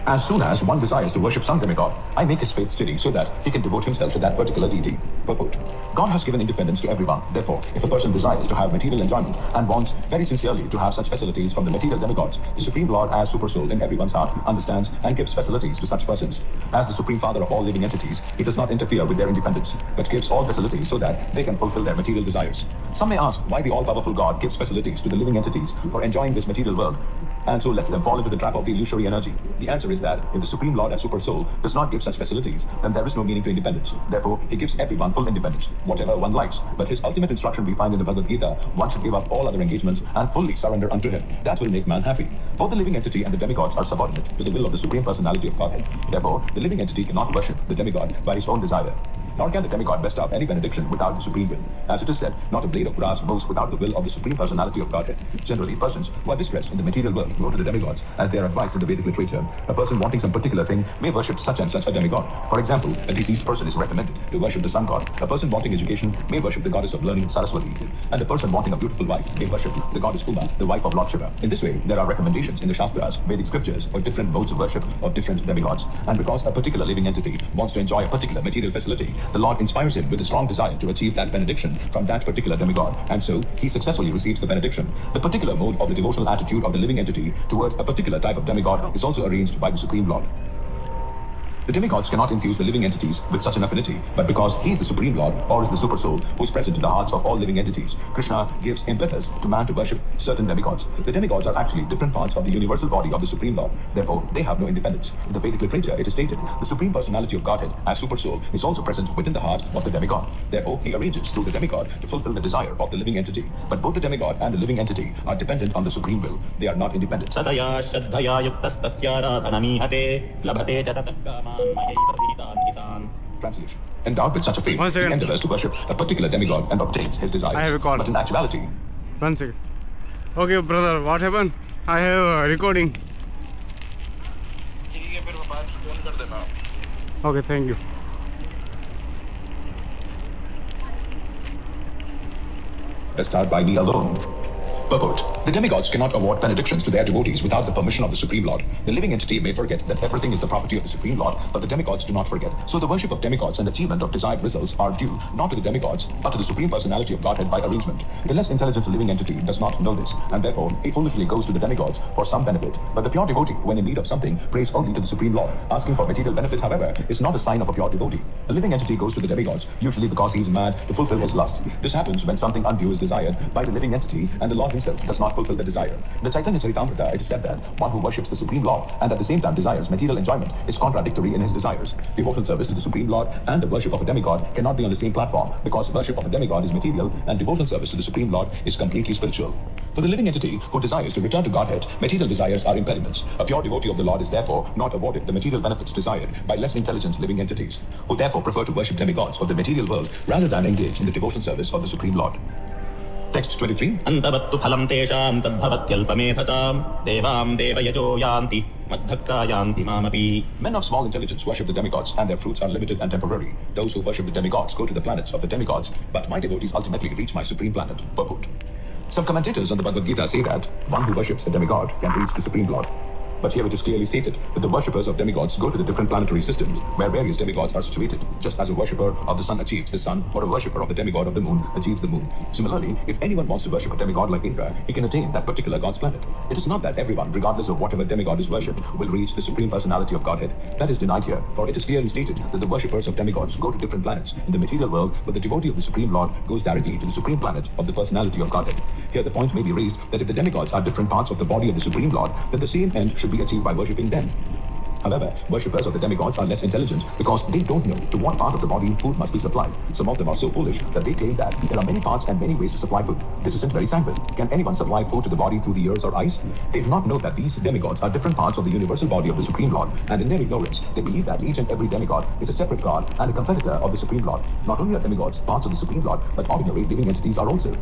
Speaker 3: As soon as one desires to worship some demigod, I make his faith steady so that he can devote himself to that particular deity. Purport. God has given independence to everyone. Therefore, if a person desires to have material enjoyment and wants very sincerely to have such facilities from the material demigods, the Supreme Lord as Super Soul in everyone's heart understands and gives facilities to such persons. As the Supreme Father of all living entities, he does not interfere with their independence, but gives all facilities so that they can fulfill their material desires. Some may ask why the all-powerful God gives facilities to the living entities for enjoying this material world, and so lets them fall into the trap of the illusory energy. The answer is that if the Supreme Lord as Super Soul does not give such facilities, then there is no meaning to independence. Therefore, he gives everyone full independence, whatever one likes. But his ultimate instruction we find in the Bhagavad Gita, one should give up all other engagements and fully surrender unto him. That will make man happy. Both the living entity and the demigods are subordinate to the will of the Supreme Personality of Godhead. Therefore, the living entity cannot worship the demigod by his own desire. Nor can the demigod bestow any benediction without the supreme will. As it is said, not a blade of grass moves without the will of the Supreme Personality of Godhead. Generally, persons who are distressed in the material world go to the demigods, as they are advised in the Vedic literature. A person wanting some particular thing may worship such and such a demigod. For example, a deceased person is recommended to worship the sun god. A person wanting education may worship the goddess of learning, Saraswati. And a person wanting a beautiful wife may worship the goddess Uma, the wife of Lord Shiva. In this way, there are recommendations in the Shastras, Vedic scriptures, for different modes of worship of different demigods. And because a particular living entity wants to enjoy a particular material facility, the Lord inspires him with a strong desire to achieve that benediction from that particular demigod, and so he successfully receives the benediction. The particular mode of the devotional attitude of the living entity toward a particular type of demigod is also arranged by the Supreme Lord. The demigods cannot infuse the living entities with such an affinity, but because he is the Supreme Lord, or is the Super Soul, who is present in the hearts of all living entities, Krishna gives impetus to man to worship certain demigods. The demigods are actually different parts of the universal body of the Supreme Lord. Therefore, they have no independence. In the Vedic literature, it is stated, the Supreme Personality of Godhead, as Super Soul, is also present within the heart of the demigod. Therefore, he arranges through the demigod to fulfill the desire of the living entity. But both the demigod and the living entity are dependent on the Supreme Will. They are not independent.
Speaker 4: सतया श्रद्धया युक्तस्तस्याराधनमीहते लभते च ततः कामान् मयैव विहितान् हितान्.
Speaker 3: Translation. Endowed with such a faith,
Speaker 1: One
Speaker 3: he
Speaker 1: second.
Speaker 3: endeavors to worship a particular demigod and obtains his desires.
Speaker 1: I have a call.
Speaker 3: But in actuality,
Speaker 1: 1 second. Okay, brother, what happened? I have a recording. Okay, thank you.
Speaker 3: let's start by me alone. Purport. The demigods cannot award benedictions to their devotees without the permission of the Supreme Lord. The living entity may forget that everything is the property of the Supreme Lord, but the demigods do not forget. So the worship of demigods and achievement of desired results are due not to the demigods, but to the Supreme Personality of Godhead by arrangement. The less intelligent living entity does not know this, and therefore he foolishly goes to the demigods for some benefit. But the pure devotee, when in need of something, prays only to the Supreme Lord. Asking for material benefit, however, is not a sign of a pure devotee. A living entity goes to the demigods, usually because he is mad to fulfill his lust. This happens when something undue is desired by the living entity, and the Lord himself does not fulfill the desire. The Chaitanya Charitamrita, it is said that one who worships the Supreme Lord and at the same time desires material enjoyment is contradictory in his desires. Devotional service to the Supreme Lord and the worship of a demigod cannot be on the same platform, because worship of a demigod is material and devotional service to the Supreme Lord is completely spiritual. For the living entity who desires to return to Godhead, material desires are impediments. A pure devotee of the Lord is therefore not awarded the material benefits desired by less intelligent living entities, who therefore prefer to worship demigods of the material world rather than engage in the devotional service of the Supreme Lord. Text 23.
Speaker 4: Antavattu phalam tesham tadbhavatyalpamethasam devam devayajo yanti madbhakta yanti mamapi.
Speaker 3: Men of small intelligence worship the demigods, and their fruits are limited and temporary. Those who worship the demigods go to the planets of the demigods, but my devotees ultimately reach my supreme planet. Purport. Some commentators on the Bhagavad Gita say that one who worships a demigod can reach the Supreme Lord. But here it is clearly stated that the worshippers of demigods go to the different planetary systems where various demigods are situated, just as a worshipper of the sun achieves the sun, or a worshipper of the demigod of the moon achieves the moon. Similarly, if anyone wants to worship a demigod like Indra, he can attain that particular god's planet. It is not that everyone, regardless of whatever demigod is worshipped, will reach the Supreme Personality of Godhead. That is denied here, for it is clearly stated that the worshippers of demigods go to different planets in the material world, but the devotee of the Supreme Lord goes directly to the Supreme Planet of the Personality of Godhead. Here the point may be raised that if the demigods are different parts of the body of the Supreme Lord, then the same end should be achieved by worshipping them. However, worshippers of the demigods are less intelligent because they don't know to what part of the body food must be supplied. Some of them are so foolish that they claim that there are many parts and many ways to supply food. This isn't very sanguine. Can anyone supply food to the body through the ears or eyes? They do not know that these demigods are different parts of the universal body of the Supreme Lord, and in their ignorance, they believe that each and every demigod is a separate god and a competitor of the Supreme Lord. Not only are demigods parts of the Supreme Lord, but ordinary living entities are also.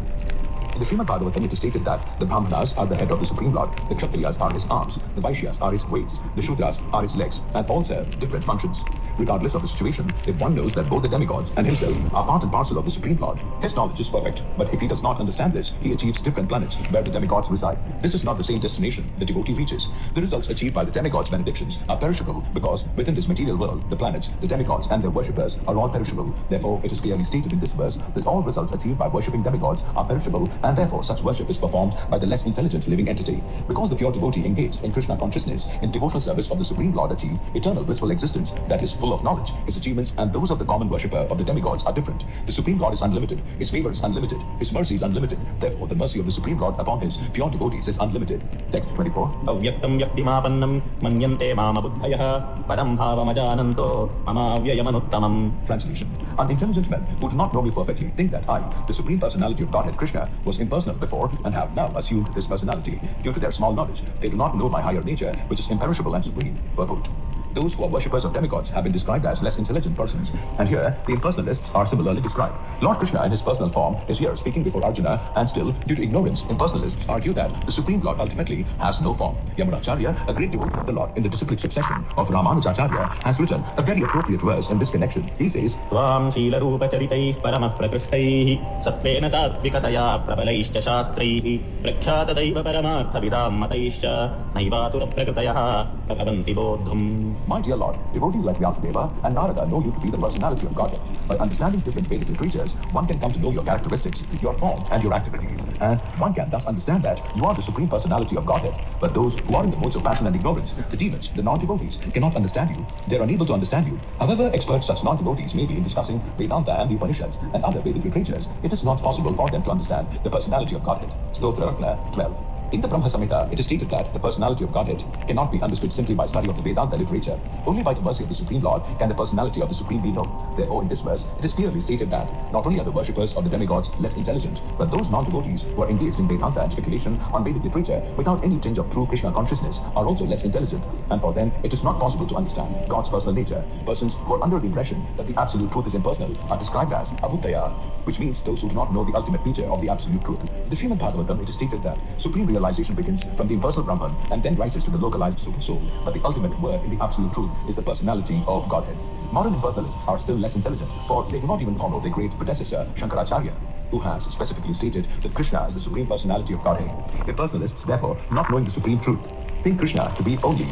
Speaker 3: In the Srimad Bhagavatam, it is stated that the Brahmanas are the head of the Supreme Lord, the Kshatriyas are his arms, the Vaishyas are his weights, the Shudras are his legs, and all serve different functions. Regardless of the situation, if one knows that both the demigods and himself are part and parcel of the Supreme Lord, his knowledge is perfect. But if he does not understand this, he achieves different planets where the demigods reside. This is not the same destination the devotee reaches. The results achieved by the demigods' benedictions are perishable because within this material world, the planets, the demigods, and their worshippers are all perishable. Therefore, it is clearly stated in this verse that all results achieved by worshipping demigods are perishable, and therefore such worship is performed by the less intelligent living entity. Because the pure devotee engaged in Krishna consciousness in devotional service of the Supreme Lord achieve eternal blissful existence that is full of knowledge. His achievements and those of the common worshipper of the demigods are different. The Supreme Lord is unlimited, his favor is unlimited, his mercy is unlimited. Therefore, the mercy of the Supreme Lord upon his pure devotees is unlimited. Text 24.
Speaker 4: Avyaktam yaktimapannam manyante mamabuddhayah param bhavamajananto mamavyayamanutamam.
Speaker 3: Translation. Unintelligent men who do not know me perfectly think that I, the Supreme Personality of Godhead Krishna, was impersonal before and have now assumed this personality. Due to their small knowledge, they do not know my higher nature, which is imperishable and supreme. Purport. Those who are worshippers of demigods have been described as less intelligent persons, and here the impersonalists are similarly described. Lord Krishna in his personal form is here speaking before Arjuna, and still, due to ignorance, impersonalists argue that the Supreme Lord ultimately has no form. Yamunacharya, a great devotee of the Lord in the disciplic succession of Ramanujacharya, has written a very appropriate verse in this connection. He says,
Speaker 4: Tvam Shila Rupa Charitaih Paramah Prakrishtaih Satvena Satvikataya Prabalaishcha Shastraihi Prakhyatadaiva Paramartha Vidam Mataishcha Naivatura Prakritayah Prakavanti Bodham.
Speaker 3: My dear Lord, devotees like Vyasadeva and Narada know you to be the personality of Godhead. By understanding different Vedic literatures, one can come to know your characteristics, your form, and your activities. And one can thus understand that you are the Supreme Personality of Godhead. But those who are in the modes of passion and ignorance, the demons, the non-devotees, cannot understand you. They are unable to understand you. However expert such non-devotees may be in discussing Vedanta and the Upanishads and other Vedic literatures, it is not possible for them to understand the personality of Godhead. Stotra 12. In the Brahma Samhita, it is stated that the personality of Godhead cannot be understood simply by study of the Vedanta literature. Only by the mercy of the Supreme Lord can the personality of the Supreme be known. Therefore, in this verse, it is clearly stated that not only are the worshippers of the demigods less intelligent, but those non-devotees who are engaged in Vedanta and speculation on Vedic literature without any tinge of true Krishna consciousness are also less intelligent. And for them, it is not possible to understand God's personal nature. Persons who are under the impression that the absolute truth is impersonal are described as Abuddhaya, which means those who do not know the ultimate nature of the absolute truth. In the Srimad Bhagavatam, it is stated that supreme realization begins from the impersonal Brahman and then rises to the localized super soul. But the ultimate word in the absolute truth is the personality of Godhead. Modern impersonalists are still less intelligent, for they do not even follow their great predecessor, Shankaracharya. who has specifically stated that Krishna is the Supreme Personality of Godhead. Impersonalists, therefore, not knowing the supreme truth, think Krishna to be only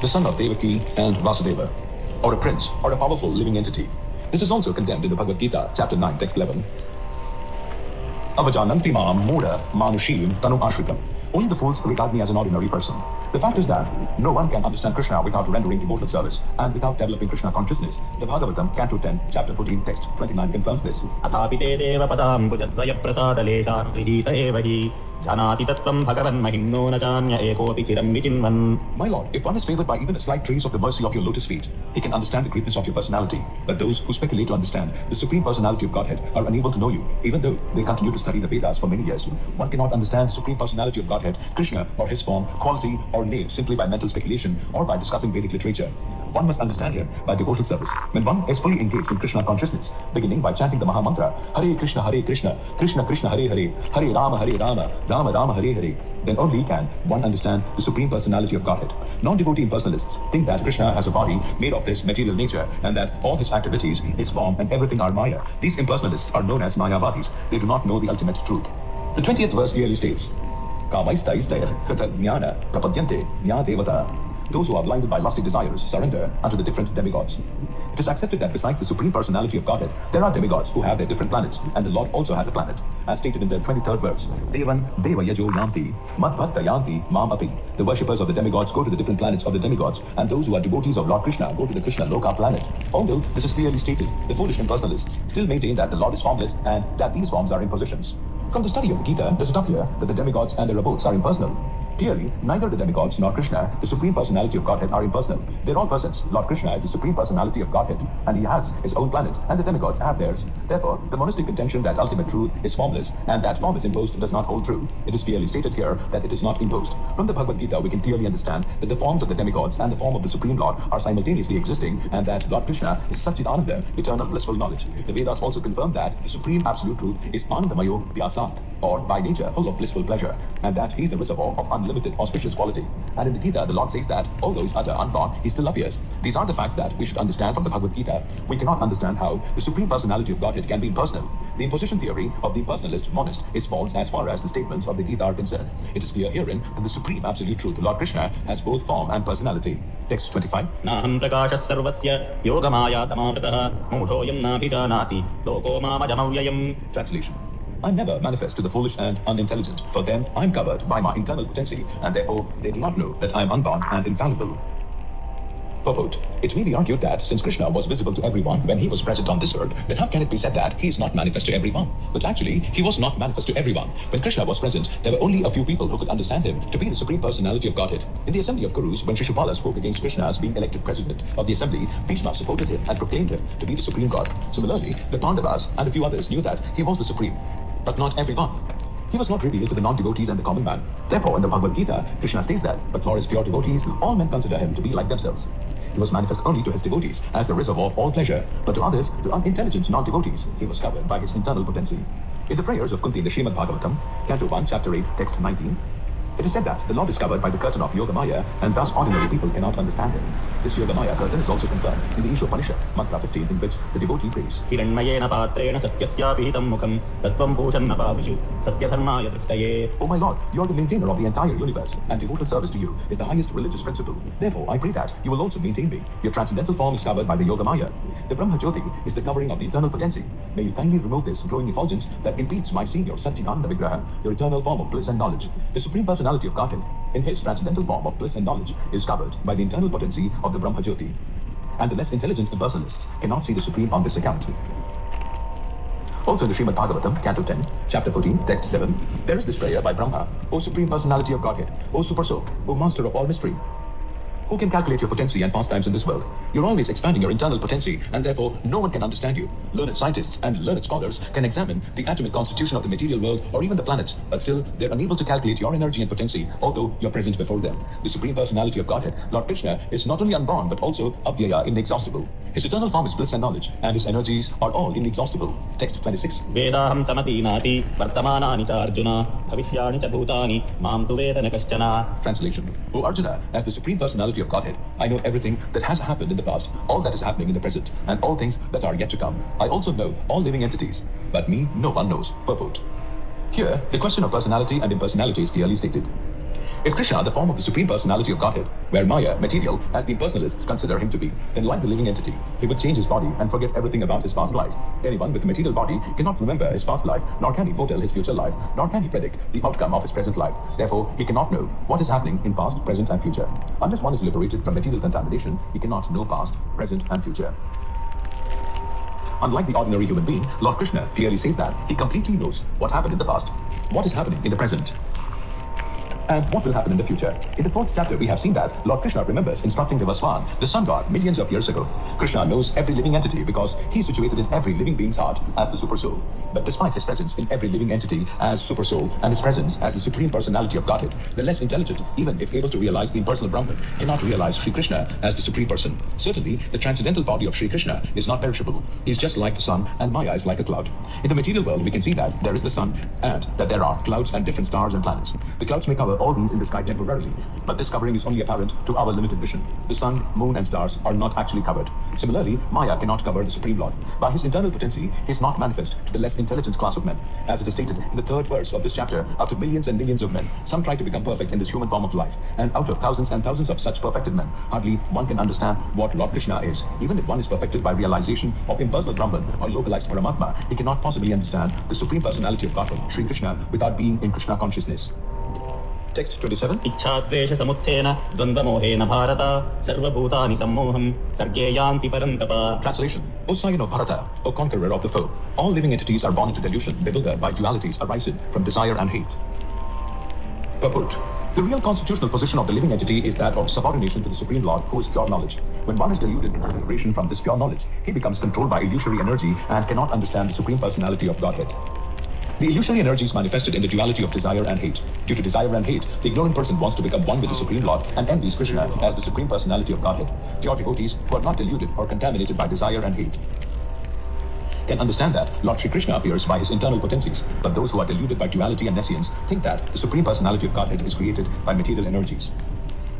Speaker 3: the son of Devaki and Vasudeva, or a prince, or a powerful living entity. This is also condemned in the Bhagavad Gita, chapter 9, text 11. Avajananti maam moda manushim tanum ashritam. Only the fools regard me as an ordinary person. The fact is that no one can understand Krishna without rendering devotional service and without developing Krishna consciousness. The Bhagavatam, Canto 10, chapter 14, text 29 confirms this.
Speaker 4: अथापि ते देवपदाम्बुजद्वयप्रसादलेशानुगृहीत एव हि जानाति तत्त्वं भगवन् महिम्नो न चान्य एकोऽपि चिरं विचिन्वन्.
Speaker 3: My Lord, if one is favored by even a slight trace of the mercy of your lotus feet, he can understand the greatness of your personality. But those who speculate to understand the supreme personality of Godhead are unable to know you, even though they continue to study the Vedas for many years. One cannot understand the supreme personality of Godhead, Krishna, or his form, quality, or name simply by mental speculation or by discussing Vedic literature. One must understand him by devotional service. When one is fully engaged in Krishna consciousness, beginning by chanting the Maha Mantra, Hare Krishna, Krishna Krishna, Hare Hare, Hare Rama, Rama Rama, Hare Hare, then only can one understand the supreme personality of Godhead. Non-devotee impersonalists think that Krishna has a body made of this material nature and that all his activities, his form, and everything are Maya. These impersonalists are known as Mayavadis. They do not know the ultimate truth. The 20th verse clearly states, Kamaistaistair Krita Jnana Prapadyante Jna Devata. Those who are blinded by lusty desires surrender unto the different demigods. It is accepted that besides the supreme personality of Godhead, there are demigods who have their different planets, and the Lord also has a planet. As stated in the 23rd verse, Devan Deva Yajo Yanti Madbhakta Yanti Mam Api. The worshippers of the demigods go to the different planets of the demigods, and those who are devotees of Lord Krishna go to the Krishna Loka planet. Although this is clearly stated, the foolish impersonalists still maintain that the Lord is formless and that these forms are impositions. From the study of the Gita, does it appear that the demigods and their abodes are impersonal? Clearly, neither the demigods nor Krishna, the supreme personality of Godhead, are impersonal. They're all persons. Lord Krishna is the supreme personality of Godhead, and he has his own planet, and the demigods have theirs. Therefore, the monistic contention that ultimate truth is formless and that form is imposed does not hold true. It is clearly stated here that it is not imposed. From the Bhagavad Gita, we can clearly understand that the forms of the demigods and the form of the Supreme Lord are simultaneously existing, and that Lord Krishna is Satchidananda, eternal blissful knowledge. The Vedas also confirm that the supreme absolute truth is Anandamayo Vyasat, or by nature full of blissful pleasure, and that he is the reservoir of unlimited auspicious quality. And in the Gita, the Lord says that although he is utter unborn, he still appears. These are the facts that we should understand from the Bhagavad Gita. We cannot understand how the supreme personality of Godhead can be impersonal. The imposition theory of the impersonalist monist is false as far as the statements of the Gita are concerned. It is clear herein that the supreme absolute truth, Lord Krishna, has both form and personality. Text 25.
Speaker 4: नाहं प्रकाशः सर्वस्य योगमाया समावृतः मूढोऽयं नाभिजानाति लोको मामजमव्ययम्.
Speaker 3: Translation. I never manifest to the foolish and unintelligent. For them, I am covered by my internal potency, and therefore they do not know that I am unborn and infallible. Purport. It may be argued that since Krishna was visible to everyone when he was present on this earth, then how can it be said that he is not manifest to everyone? But actually, he was not manifest to everyone. When Krishna was present, there were only a few people who could understand him to be the supreme personality of Godhead. In the assembly of Kurus, when Shishupala spoke against Krishna as being elected president of the assembly, Bhishma supported him and proclaimed him to be the supreme God. Similarly, the Pandavas and a few others knew that he was the supreme, but not everyone. He was not revealed to the non-devotees and the common man. Therefore, in the Bhagavad Gita, Krishna says that, but for his pure devotees, all men consider him to be like themselves. He was manifest only to his devotees as the reservoir of all pleasure, but to others, the unintelligent non-devotees, he was covered by his internal potency. In the prayers of Kunti in the Srimad Bhagavatam, Canto 1, Chapter 8, Text 19, it is said that the Lord is covered by the curtain of Yogamaya, and thus ordinary people cannot understand him. This Yogamaya curtain is also confirmed in the Ishopanishad, Mantra 15, in which the devotee prays,
Speaker 4: हिरण्मयेन पात्रेण सत्यस्यापीतं मुखं तत्त्वं पूजन्न पाविषु सत्यधर्माय दृष्टये.
Speaker 3: O my Lord, you are the maintainer of the entire universe, and devoted service to you is the highest religious principle. Therefore, I pray that you will also maintain me. Your transcendental form is covered by the Yogamaya. The Brahma Jyoti is the covering of the eternal potency. May you kindly remove this growing effulgence that impedes my seeing your Satchidananda Vigraha, your eternal form of bliss and knowledge. The supreme personality of Godhead, in his transcendental form of bliss and knowledge, is covered by the internal potency of the Brahma Jyoti. And the less intelligent impersonalists cannot see the supreme on this account. Also in the Srimad Bhagavatam, Canto 10, Chapter 14, Text 7, there is this prayer by Brahma, O Supreme Personality of Godhead, O Super Soul, O Master of all mystery. Who can calculate your potency and pastimes in this world? You're always expanding your internal potency, and therefore no one can understand you. Learned scientists and learned scholars can examine the atomic constitution of the material world or even the planets, but still they're unable to calculate your energy and potency, although you're present before them. The Supreme Personality of Godhead, Lord Krishna, is not only unborn but also avyaya, inexhaustible. His eternal form is bliss and knowledge, and his energies are all inexhaustible. Text 26.
Speaker 4: वेदाहं समतीनाति वर्तमानानि च अर्जुन भविष्याणि च भूतानि मां तु वेद न कश्चन.
Speaker 3: Translation. O Arjuna, as the Supreme Personality personality of Godhead, I know everything that has happened in the past, all that is happening in the present, and all things that are yet to come. I also know all living entities, but me no one knows. Purport. Here, the question of personality and impersonality is clearly stated. If Krishna, the form of the Supreme Personality of Godhead, were Maya, material, as the impersonalists consider him to be, then like the living entity, he would change his body and forget everything about his past life. Anyone with a material body cannot remember his past life, nor can he foretell his future life, nor can he predict the outcome of his present life. Therefore, he cannot know what is happening in past, present, and future. Unless one is liberated from material contamination, he cannot know past, present, and future. Unlike the ordinary human being, Lord Krishna clearly says that he completely knows what happened in the past, what is happening in the present, and what will happen in the future. In the 4th chapter, we have seen that Lord Krishna remembers instructing Devaswan, the sun god, millions of years ago. Krishna knows every living entity because he is situated in every living being's heart as the super soul. But despite his presence in every living entity as super soul and his presence as the Supreme Personality of Godhead, the less intelligent, even if able to realize the impersonal Brahman, cannot realize Sri Krishna as the Supreme Person. Certainly, the transcendental body of Sri Krishna is not perishable. He is just like the sun, and Maya is like a cloud. In the material world, we can see that there is the sun and that there are clouds and different stars and planets. The clouds may cover all these in the sky temporarily, but this covering is only apparent to our limited vision. The sun, moon, and stars are not actually covered. Similarly, Maya cannot cover the Supreme Lord. By his internal potency, he is not manifest to the less intelligent class of men. As it is stated in the 3rd verse of this chapter, out of millions and millions of men, some try to become perfect in this human form of life, and out of thousands and thousands of such perfected men, hardly one can understand what Lord Krishna is. Even if one is perfected by realization of impersonal Brahman or localized Paramatma, he cannot possibly understand the Supreme Personality of Godhead, Sri Krishna, without being in Krishna consciousness. Text 27.
Speaker 4: इच्छाद्वेष समुत्थेन द्वन्द्वमोहेन Bharat सर्वभूतानि सम्मोहं सर्गे यान्ति परन्तप.
Speaker 3: Translation. O Scion of Bharata, O conqueror of the foe, all living entities are born into delusion, bewildered by dualities arising from desire and hate. Purport. The real constitutional position of the living entity is that of subordination to the Supreme Lord, who is pure knowledge. When one is deluded in liberation from this pure knowledge, he becomes controlled by illusory energy and cannot understand the Supreme Personality of Godhead. The illusory energy is manifested in the duality of desire and hate. Due to desire and hate, the ignorant person wants to become one with the Supreme Lord and envies Krishna as the Supreme Personality of Godhead. Pure devotees who are not deluded or contaminated by desire and hate can understand that Lord Shri Krishna appears by his internal potencies, but those who are deluded by duality and nescience think that the Supreme Personality of Godhead is created by material energies.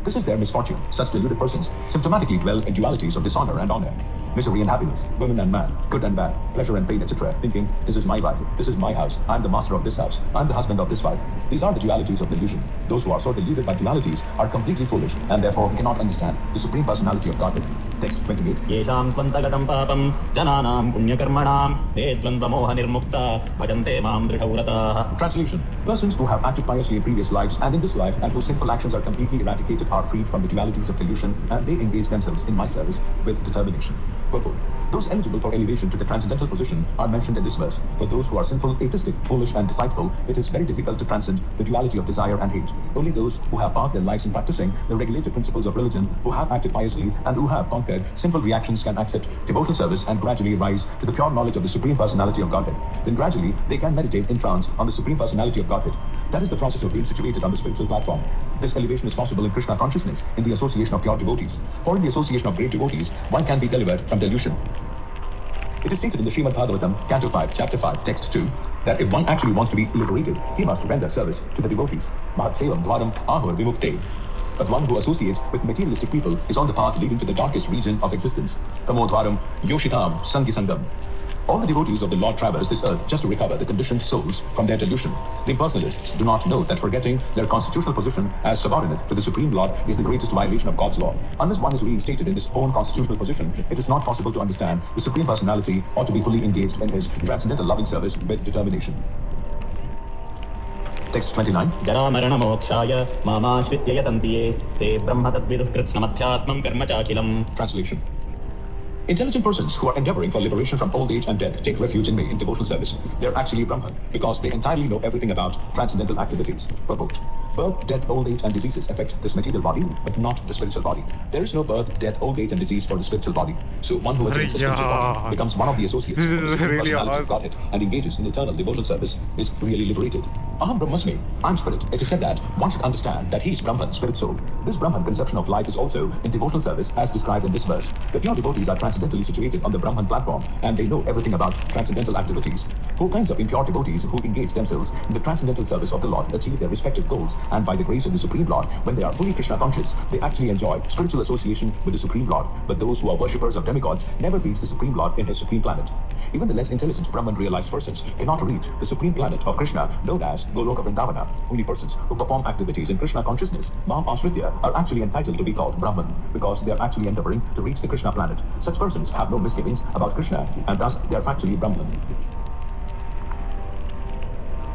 Speaker 3: This is their misfortune. Such deluded persons symptomatically dwell in dualities of dishonor and honor, misery and happiness, woman and man, good and bad, pleasure and pain, etc., thinking, this is my life, this is my house, I'm the master of this house, I'm the husband of this wife. These are the dualities of delusion. Those who are so deluded by dualities are completely foolish and therefore cannot understand the Supreme Personality of Godhead. Text 28.
Speaker 4: येषां त्वन्तगतं पापं जनानां पुण्यकर्मणां ते द्वन्द्वमोहनिर्मुक्ता भजन्ते मां दृढव्रताः.
Speaker 3: Translation. Persons who have acted piously in previous lives and in this life and whose sinful actions are completely eradicated are freed from the dualities of delusion and they engage themselves in my service with determination. Purport. Those eligible for elevation to the transcendental position are mentioned in this verse. For those who are sinful, atheistic, foolish, and deceitful, it is very difficult to transcend the duality of desire and hate. Only those who have passed their lives in practicing the regulated principles of religion, who have acted piously, and who have conquered sinful reactions can accept devotional service and gradually rise to the pure knowledge of the Supreme Personality of Godhead. Then gradually, they can meditate in trance on the Supreme Personality of Godhead. That is the process of being situated on the spiritual platform. This elevation is possible in Krishna consciousness, in the association of pure devotees. For in the association of great devotees, one can be delivered from delusion. It is stated in the Srimad Bhagavatam, Canto 5, Chapter 5, Text 2, that if one actually wants to be liberated, he must render service to the devotees. Mahatsevam dvaram ahur vimukte. But one who associates with materialistic people is on the path leading to the darkest region of existence. Tamo dvaram yoshitam sangi sangam. All the devotees of the Lord traverse this earth just to recover the conditioned souls from their delusion. The impersonalists do not know that forgetting their constitutional position as subordinate to the Supreme Lord is the greatest violation of God's law. Unless one is reinstated in his own constitutional position, it is not possible to understand the Supreme Personality or to be fully engaged in his transcendental loving service with determination. Text 29.
Speaker 4: जरामरणमोक्षाय मामाश्रित्य यतन्ति ये ते ब्रह्म तद्विदुः कृत्स्नमध्यात्मं कर्म चाखिलम्.
Speaker 3: Translation. Intelligent persons who are endeavoring for liberation from old age and death take refuge in me in devotional service. They are actually Brahman because they entirely know everything about transcendental activities. Purport. Birth, death, old age, and diseases affect this material body, but not the spiritual body. There is no birth, death, old age, and disease for the spiritual body. So one who attains a spiritual body becomes one of the associates of the Supreme Personality of Godhead and engages in eternal devotional service is really liberated. Aham Brahmasmi, I'm spirit. It is said that one should understand that he is Brahman, spirit soul. This Brahman conception of life is also in devotional service as described in this verse. The pure devotees are transcendentally situated on the Brahman platform and they know everything about transcendental activities. Four kinds of impure devotees who engage themselves in the transcendental service of the Lord achieve their respective goals, and by the grace of the Supreme Lord, when they are fully Krishna conscious, they actually enjoy spiritual association with the Supreme Lord. But those who are worshippers of demigods never reach the Supreme Lord in his Supreme Planet. Even the less intelligent Brahman realized persons cannot reach the Supreme Planet of Krishna, known as Goloka Vrindavana. Only persons who perform activities in Krishna consciousness, Mam Asritya, are actually entitled to be called Brahman, because they are actually endeavoring to reach the Krishna planet. Such persons have no misgivings about Krishna, and thus they are factually Brahman.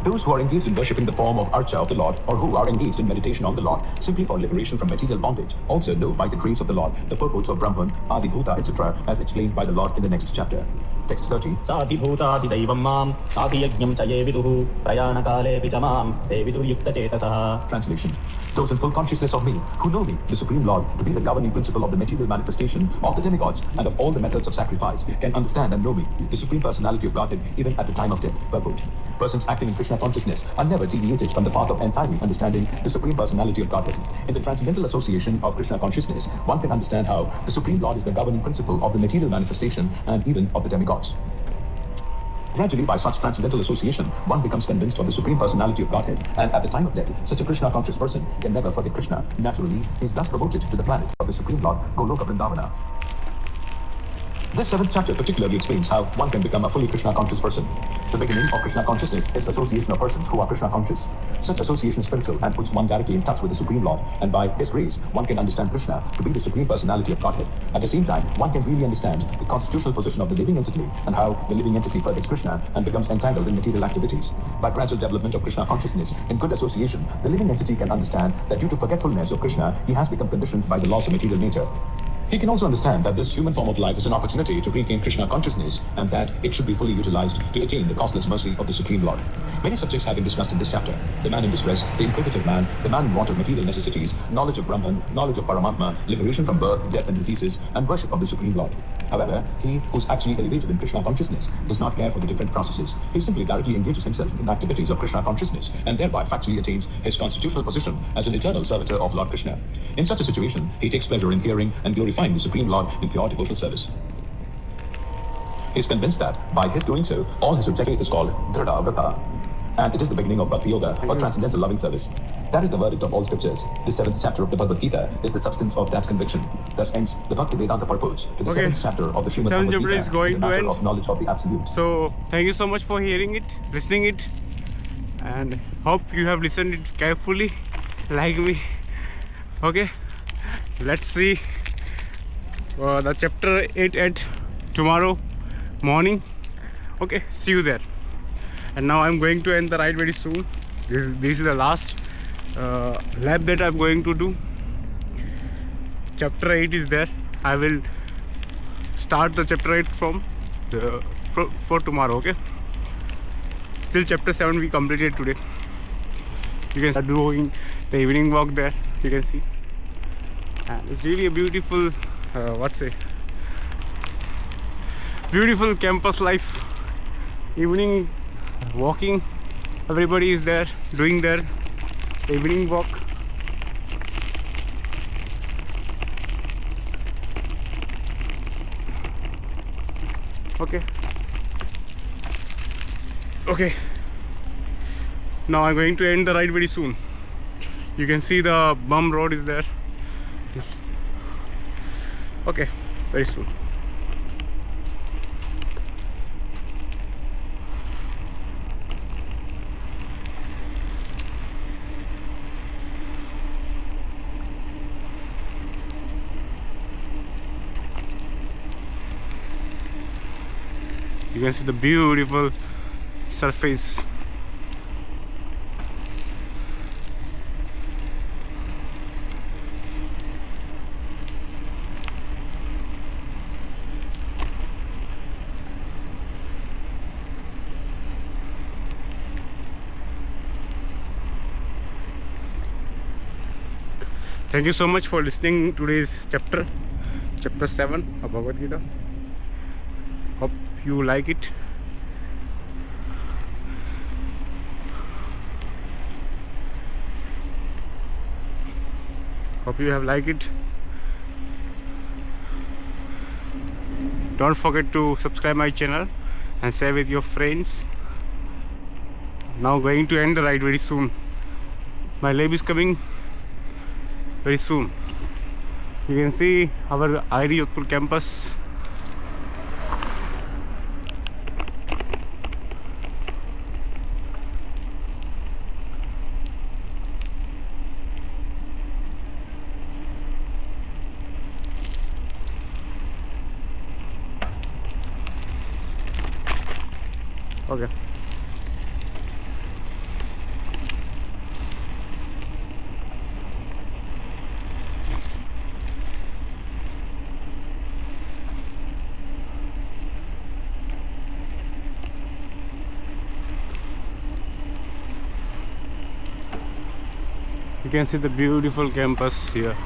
Speaker 3: Those who are engaged in worshipping the form of Archa of the Lord, or who are engaged in meditation on the Lord, simply for liberation from material bondage, also know by the grace of the Lord the purports of Brahman, Adi Bhuta, etc., as explained by the Lord in the next chapter. Text 30.
Speaker 4: साधिभूतादिदैवं मां साधियज्ञं च ये विदुः प्रयाणकालेऽपि च मां ते विदुर्युक्तचेतसः.
Speaker 3: Translation. Those in full consciousness of me, who know me, the Supreme Lord, to be the governing principle of the material manifestation of the demigods and of all the methods of sacrifice, can understand and know me, the Supreme Personality of Godhead, even at the time of death. Purport. Persons acting in Krishna consciousness are never deviated from the path of entirely understanding the Supreme Personality of Godhead. In the transcendental association of Krishna consciousness, one can understand how the Supreme Lord is the governing principle of the material manifestation and even of the demigods. Gradually, by such transcendental association, one becomes convinced of the Supreme Personality of Godhead, and at the time of death, such a Krishna-conscious person can never forget Krishna. Naturally, he is thus promoted to the planet of the Supreme Lord, Goloka Vrindavana. This 7th chapter particularly explains how one can become a fully Krishna-conscious person. The beginning of Krishna consciousness is association of persons who are Krishna conscious. Such association is spiritual and puts one directly in touch with the Supreme Lord, and by his grace, one can understand Krishna to be the Supreme Personality of Godhead. At the same time, one can really understand the constitutional position of the living entity and how the living entity forgets Krishna and becomes entangled in material activities. By gradual development of Krishna consciousness in good association, the living entity can understand that due to forgetfulness of Krishna, he has become conditioned by the laws of material nature. He can also understand that this human form of life is an opportunity to regain Krishna consciousness and that it should be fully utilized to attain the costless mercy of the Supreme Lord. Many subjects have been discussed in this chapter: the man in distress, the inquisitive man, the man in want of material necessities, knowledge of Brahman, knowledge of Paramatma, liberation from birth, death and diseases, and worship of the Supreme Lord. However, he who is actually elevated in Krishna consciousness does not care for the different processes. He simply directly engages himself in activities of Krishna consciousness and thereby factually attains his constitutional position as an eternal servitor of Lord Krishna. In such a situation, he takes pleasure in hearing and glorifying the Supreme Lord in pure devotional service. He is convinced that by his doing so, all his objectives is called Dhrida Vrata, and it is the beginning of Bhakti Yoga, or transcendental loving service. That is the verdict of all scriptures. The 7th chapter of the Bhagavad Gita is the substance of that conviction. Thus ends the Bhakti Vedanta purport to the 7th chapter of the Srimad Bhagavad Gita,
Speaker 1: is going
Speaker 3: the
Speaker 1: to
Speaker 3: matter
Speaker 1: end.
Speaker 3: of knowledge of the Absolute.
Speaker 1: So thank you so much for hearing it, listening it, and hope you have listened it carefully, like me. Okay, let's see the chapter 8 at tomorrow morning. Okay, see you there. And now I'm going to end the ride very soon. This is the last lap that I'm going to do. Chapter 8 is there. I will start the chapter 8 from for tomorrow. Okay, till chapter 7 we completed today. You can start doing the evening walk there. You can see, and it's really a beautiful beautiful campus life. Evening walking, everybody is there doing their evening walk. Okay, now I'm going to end the ride very soon. You can see the bum road is there. Okay, very soon. You can see the beautiful surface. Thank you so much for listening to today's chapter 7 of Bhagavad Gita. Hope you like it. Hope you have liked it. Don't forget to subscribe my channel and share with your friends. Now going to end the ride very soon. My lab is coming very soon. You can see our IIT Jodhpur campus. Okay. You can see the beautiful campus here.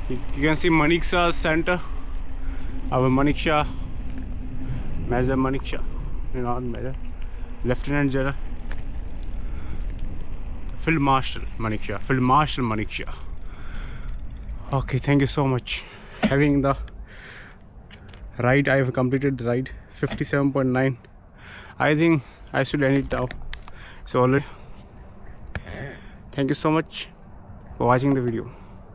Speaker 1: You can see Manekshaw Center. Our Manekshaw, Major Manekshaw, not Major, Lieutenant General, Field Marshal Manekshaw, Field Marshal Manekshaw. Okay, thank you so much. Having the ride, I have completed the ride 57.9. I think I should end it now. So already. Thank you so much for watching the video.